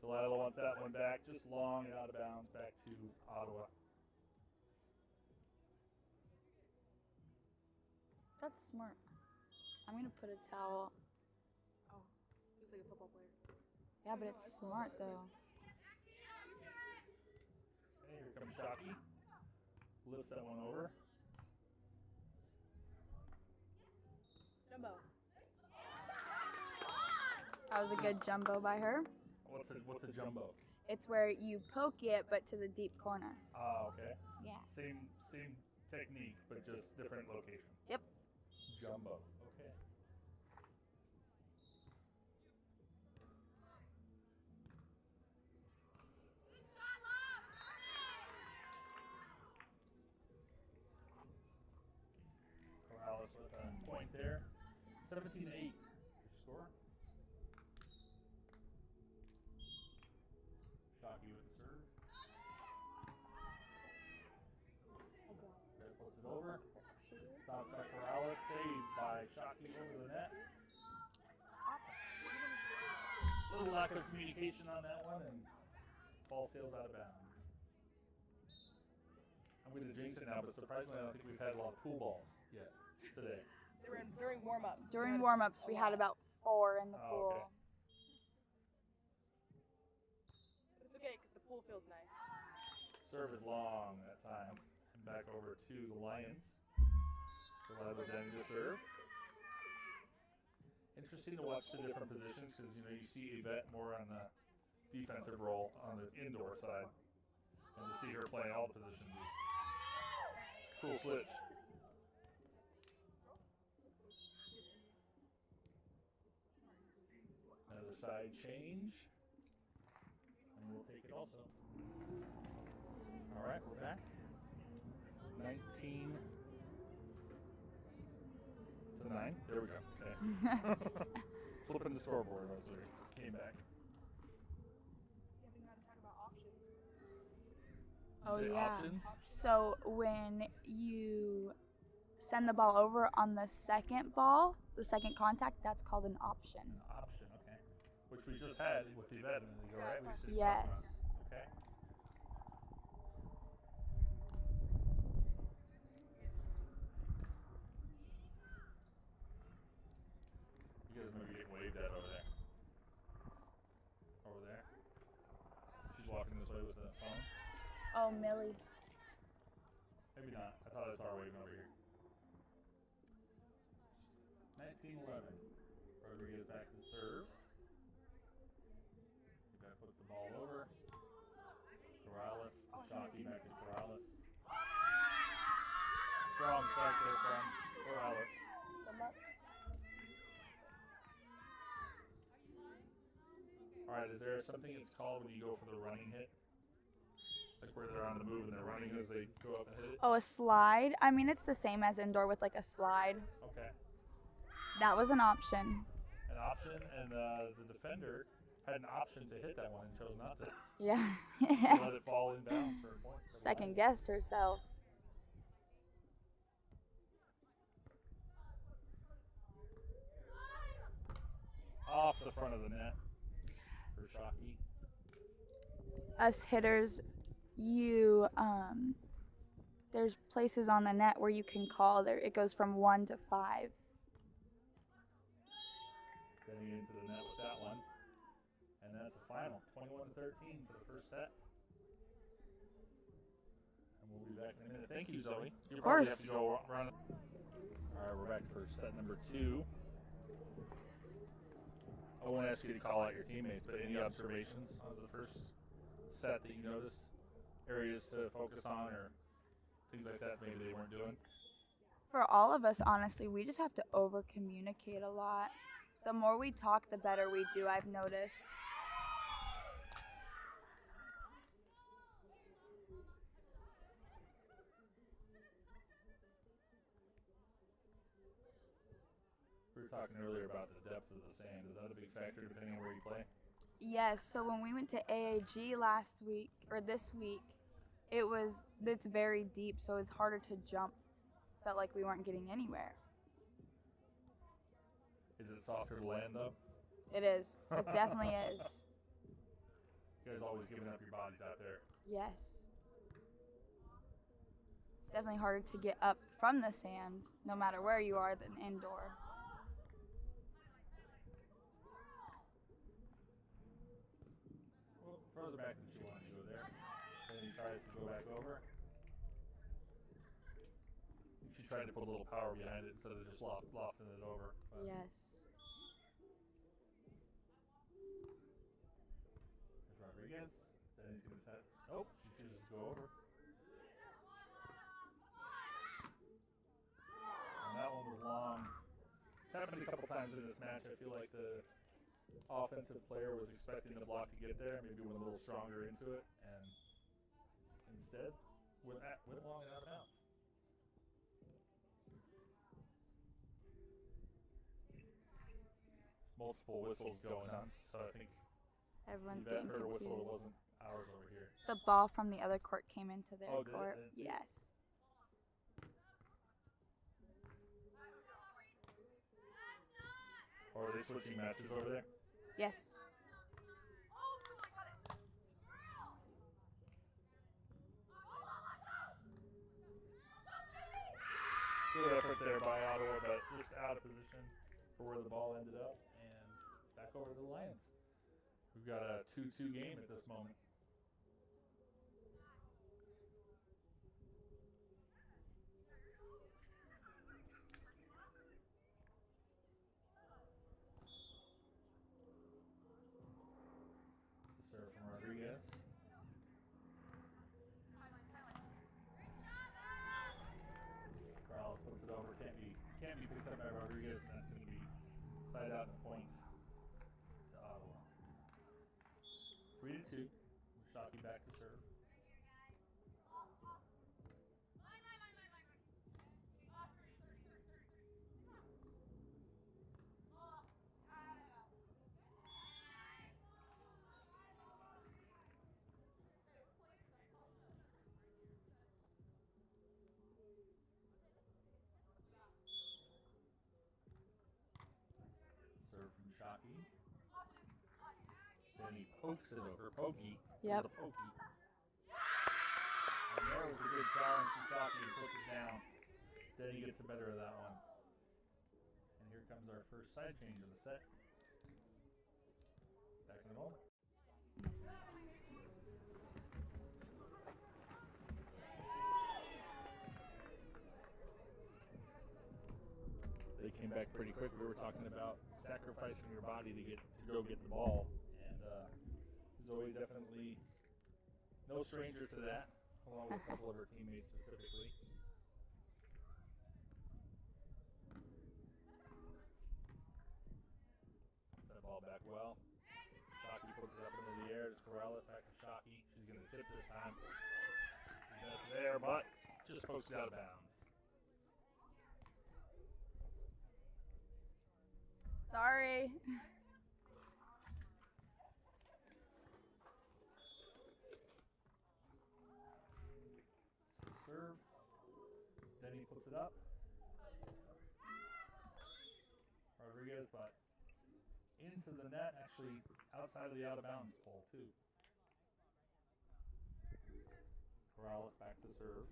Delilah wants that one back, just long and out of bounds, back to Ottawa. That's smart. I'm gonna put a towel. Oh, he's like a football player. Yeah, but it's smart though. Okay, here comes Shockey. Lifts that one over. Jumbo. That was a good jumbo by her. What's a jumbo? It's where you poke it, but to the deep corner. Ah, okay. Yeah. Same technique, but just different location. Yep. Jumbo. Okay. Corrales with a point there. 17-8. Your score. Shockey with the serve. There puts it over. Stopped by Corrales, saved by Shockey over the net. Little lack of communication on that one, and ball sails out of bounds. I'm going to jinx it now, but surprisingly, I don't think we've had a lot of pool balls yet today. They were during warm-ups. During warm-ups, we had about 4 in the Oh, pool. okay. It's okay because the pool feels nice. Serve is long that time. And back over to the Lions. Delilah then to serve. Interesting to watch the different positions because you see Yvette more on the defensive role on the indoor side, and to see her playing all the positions is cool switch. Another side change, and we'll take it also. All right, we're back. 19 to 9. There we go. Okay. Flipping the scoreboard as we came back. Yeah, we got to talk about options. Oh Say yeah. options? So when you send the ball over on the second ball, the second contact, that's called an option. An option, okay. Which we just had with the event a minute ago, right? We just didn't talk about it. Yes. Okay. You guys maybe getting waved at over there. Over there. She's walking this way with the phone. Oh, Millie. Maybe not. I thought I saw her waving over here. 19-11. Rodriguez back to serve. That puts the ball over. Corrales to Shockey, back to Corrales. Strong start there from Corrales. All right, is there something it's called when you go for the running hit? Like where they're on the move and they're running as they go up and hit it? Oh, a slide? I mean, it's the same as indoor with like a slide. Okay. That was an option. An option, and the defender had an option to hit that one and chose not to. Yeah. She let it fall inbounds for a point. for the Second Lions. guessed herself. Off the front of the net for Shockey. Us hitters, there's places on the net where you can call there. It goes from 1 to 5. Getting into the net with that one. And that's the final. 21-13 for the first set. And we'll be back in a minute. Thank you, Zoe. You probably have course. to go run. All right, we're back for set number 2. I won't ask you to call out your teammates, but any observations of the first set that you noticed? Areas to focus on or things like that maybe they weren't doing? For all of us, honestly, we just have to over communicate a lot. The more we talk, the better we do, I've noticed. We were talking earlier about the depth of the sand. Is that a big factor depending on where you play? Yes, so when we went to AAG last week, or this week, it's very deep, so it's harder to jump. Felt like we weren't getting anywhere. Is it softer to land though? It is. It definitely is. You guys always giving up your bodies out there. Yes. It's definitely harder to get up from the sand, no matter where you are, than indoor. Well, further back than you want to go there. Then he tries to go back over. She tried to put a little power behind it instead of just lofting it over. But Yes. there's Rodriguez. Then he's going to set. Oh, she chooses to go over. And that one was long. It's happened a couple times in this match. I feel like the offensive player was expecting the block to get there, maybe went a little stronger into it, and instead went long and out of bounds. Multiple whistles going on, so I think Everyone's that getting her confused. whistle wasn't ours over here. The ball from the other court came into their Oh, did it? court. I didn't see it. Yes. Or are they switching matches over there? Yes. Good effort there by Ottawa, but just out of position for where the ball ended up, and back over to the Lions. We've got a 2-2 game at this moment. It's a serve from Rodriguez. Corrales puts it over. Can't be picked up by Rodriguez, and that's going to be side out and a point to Ottawa. 3-2. Shockey back to serve. Serve from Shockey. Then he pokes it over. Pokey. Yep. It was a pokey. And there was a good challenge from Shockey. He puts it down. Then he gets the better of that one. And here comes our first side change of the set. Back in a moment. They came back pretty quick. We were talking about sacrificing your body to go get the ball, and Zoe definitely no stranger to that, along with a couple of her teammates specifically. Puts that ball back well. Shockey puts it up into the air. It's Corrales back to Shockey. She's going to tip this time. That's there, but just pokes it out of bounds. Sorry. Serve. Then he puts it up. Rodriguez, but into the net, actually outside of the out of bounds pole too. Corrales back to serve.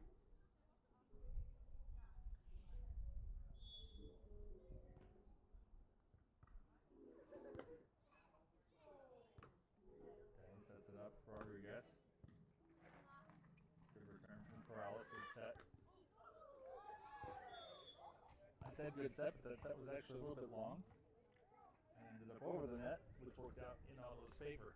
Then sets it up for Rodriguez. Good return from Corrales. Good set. I said good set, but that set was actually a little bit long. And ended up over the net, which worked out in Ottawa's favor.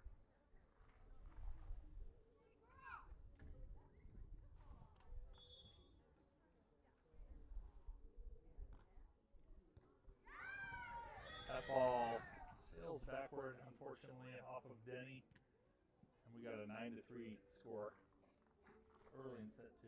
That ball sails backward, unfortunately, off of Denny. And we got a 9-3 score early in set 2.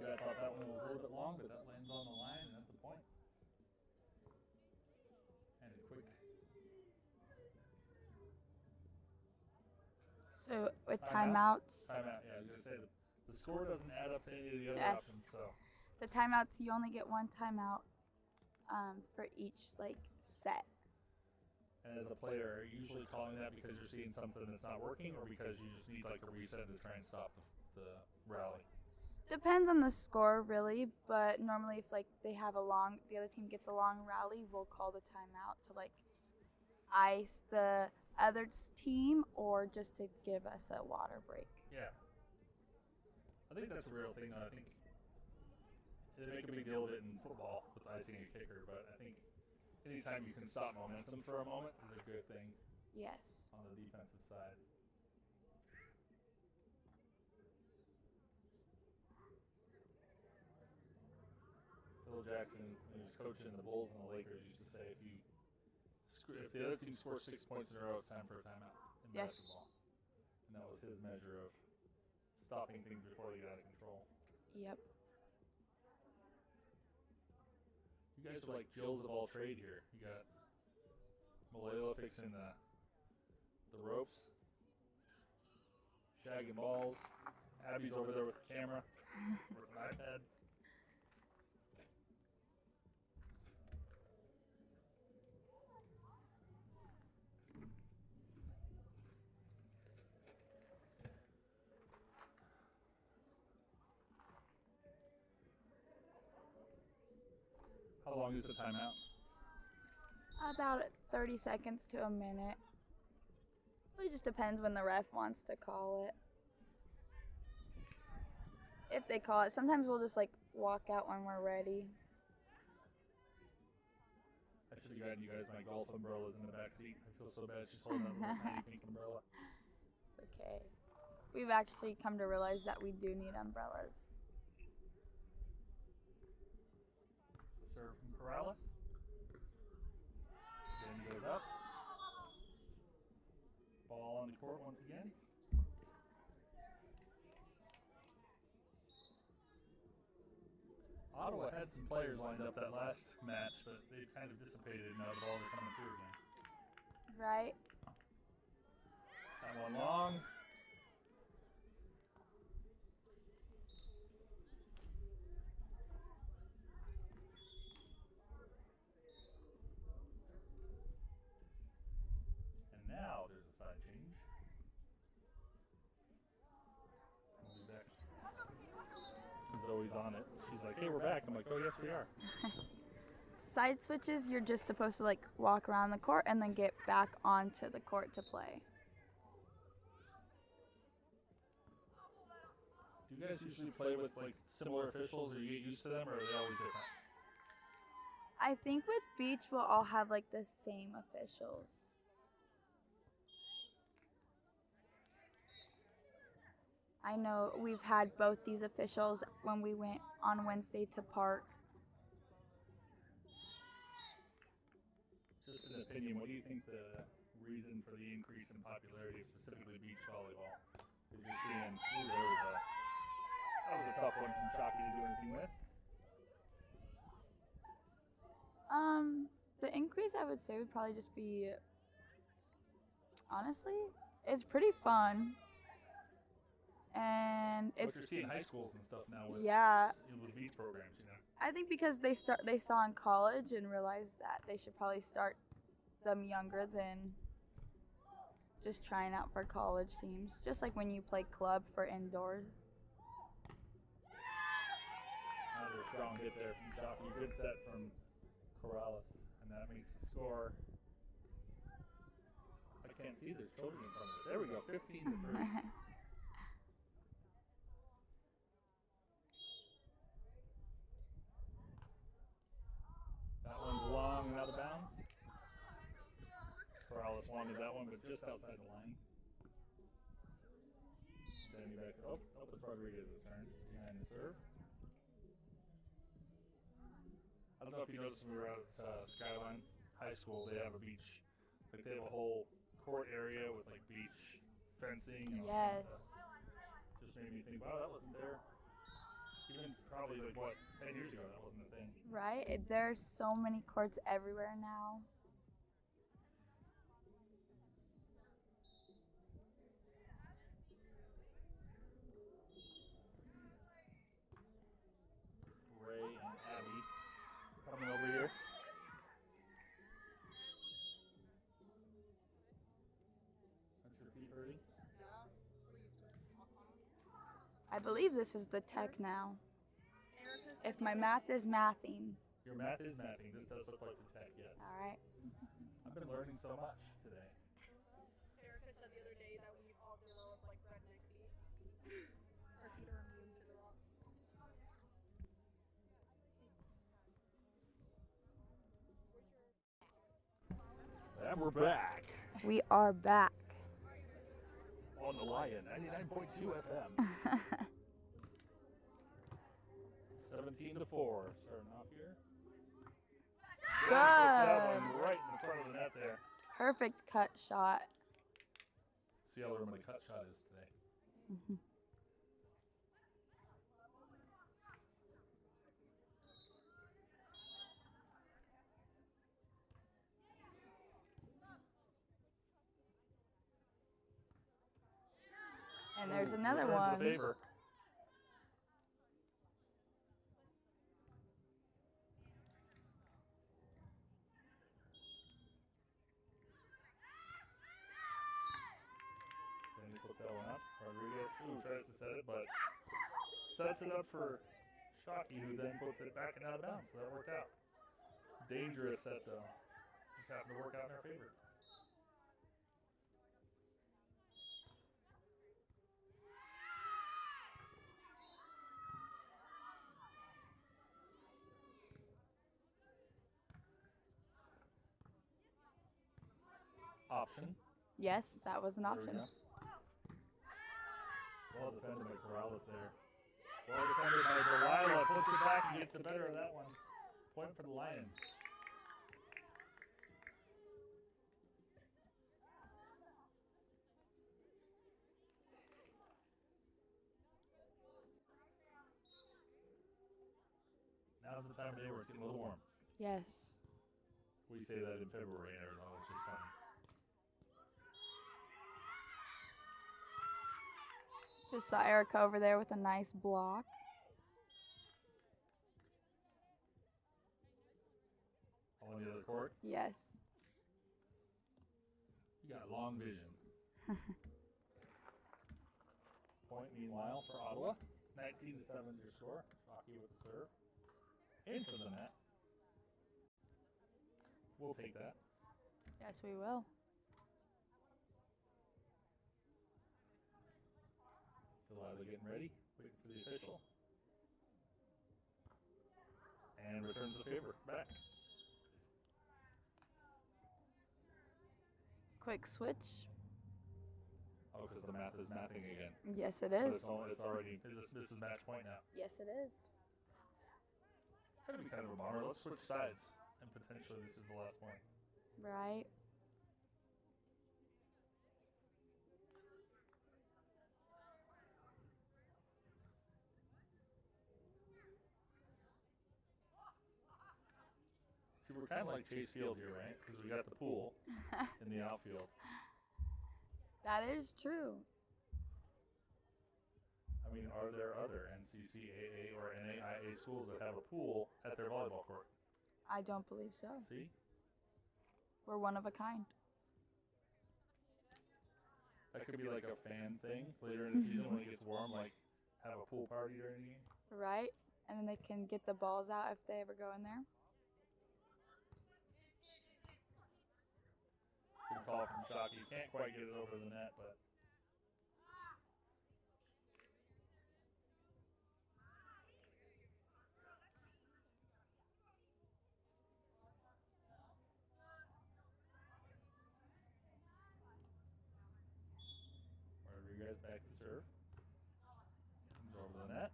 I thought that one was a little bit long, but that lands on the line, and that's a point. And a quick So with timeouts, timeout. Yeah, I was going to say the score doesn't add up to any of the other Yes. options. So The timeouts, you only get one timeout for each like set. and as a player, are you usually calling that because you're seeing something that's not working, or because you just need like a reset to try and stop the rally? Depends on the score really, but normally if like the other team gets a long rally, we'll call the timeout to like ice the other team or just to give us a water break. Yeah. I think that's a real thing. I think they make a big deal of it in football with icing a kicker, but I think anytime you can stop momentum for a moment is a good thing Yes. on the defensive side. Phil Jackson, when he was coaching the Bulls and the Lakers, used to say if the other team scores 6 points in a row, it's time for a timeout in Yes. basketball. And that was his measure of stopping things before they get out of control. Yep. You guys are like Jills of all trade here. You got Malala fixing the ropes, shagging balls. Abby's over there with the camera, with an iPad. How long is the timeout? About 30 seconds to a minute. It just depends when the ref wants to call it. If they call it, sometimes we'll just like walk out when we're ready. I should have gotten you guys my golf umbrellas in the back seat. I feel so bad she's holding that little tiny pink umbrella. It's okay. We've actually come to realize that we do need umbrellas. Serve from Corrales. Then goes up. Ball on the court once again. Ottawa had some players lined up that last match, but they kind of dissipated and now the balls are coming through again. Right? That one long. And now there's a side change. We'll be back. Zoe's on it. She's like, hey, we're back. I'm like, oh, yes, we are. Side switches, you're just supposed to like walk around the court and then get back onto the court to play. Do you guys usually play with like similar officials, or you get used to them, or are they always different? I think with beach we'll all have like the same officials. I know we've had both these officials when we went on Wednesday to park. Just an opinion, what do you think the reason for the increase in popularity of specifically beach volleyball? Because you're seeing, that was a tough one from Shockey to do anything with. The increase I would say would probably just be, honestly, it's pretty fun. And But it's you're seeing high schools and stuff now with, Yeah. with beach programs, you know. I think because they saw in college and realized that they should probably start them younger than just trying out for college teams. Just like when you play club for indoor. Another strong hit there from Shockey. Good set from Corrales, and that makes the score. I can't see, there's children in front of it. There we go, 15-3. That one's long and out of bounds. Corrales wanted that one, but just outside the line. Danny back. Oh, it's Rodriguez's turn. Behind the serve. I don't know if you noticed when we were out at Skyline High School, they have a beach. Like they have a whole court area with like beach fencing. And all that Yes. stuff. Just made me think, wow, that wasn't there. Even probably like what, 10 years ago, that wasn't a thing. Right? There's so many courts everywhere now. I believe this is the tech now. Erica said If my math is mathing. Your math is mathing. This does look like the tech, yes. All right. I've been learning so much today. Erica said the other day that we all develop like redneck feet. Our feet are immune to the loss. And we're back We are back. on the Lion 99.2 FM. 17 to 4, starting off here. Good. That one right in front of the net there. Perfect cut shot. See how where my cut shot is today. And there's another Returns one. the favor. Then he puts that one up. Rodriguez tries to set it, but sets it up for Shockey, who then puts it back and out of bounds. So that worked out. Dangerous set, though. Just happened to work out in our favor. Option. Yes, that was an There we option. go. Well defended by Corrales there. Well defended by Delilah. Puts it back and gets the better of that one. Point for the Lions. Now's the time of day where it's getting a little warm. Yes. We say that in February in Arizona, which is funny. Just saw Erica over there with a nice block. On the other court, Yes. you got long vision. Point, meanwhile, for Ottawa. 19 to 7 your score. Shockey with the serve. Into the net. We'll take that. Yes, we will. Delilah getting ready, waiting for the official. And returns the favor back. Quick switch. Oh, because the math is mathing again. Yes, it But is. it's already, this is match point now. Yes, it is. That'd be kind of a bummer. Let's switch sides. And potentially this is the last point. Right. See, we're kind of like Chase Field here, right? Because we got the pool in the outfield. That is true. I mean, are there other NCCAA or NAIA schools that have a pool at their volleyball court? I don't believe so. See? We're one of a kind. That could be like a fan thing later in the season when it gets warm, like have a pool party during the game. Right? And then they can get the balls out if they ever go in there. Good call from Shockey. You can't quite get it over the net, but Rodriguez back to serve. Comes over the net.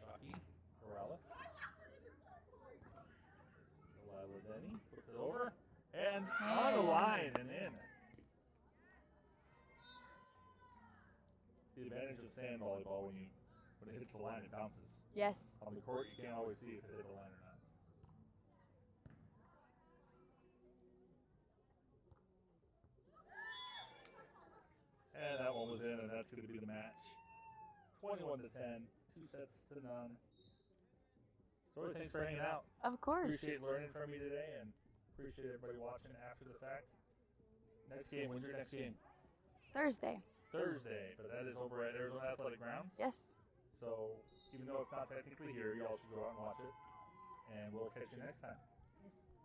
Shockey, Corrales. Delilah Denny puts it over. And on the line and in. The advantage of sand volleyball when it hits the line, it bounces. Yes. On the court, you can't always see if it hit the line or not. And that one was in, and that's going to be the match. 21 to 10, 2 sets to none. So thanks for hanging out. Of course. Appreciate learning from you today, and appreciate everybody watching after the fact. Next game, when's your next game? Thursday. Thursday, but that is over at Arizona Athletic Grounds. Yes. So even though it's not technically here, you all should go out and watch it. And we'll catch you next time. Yes.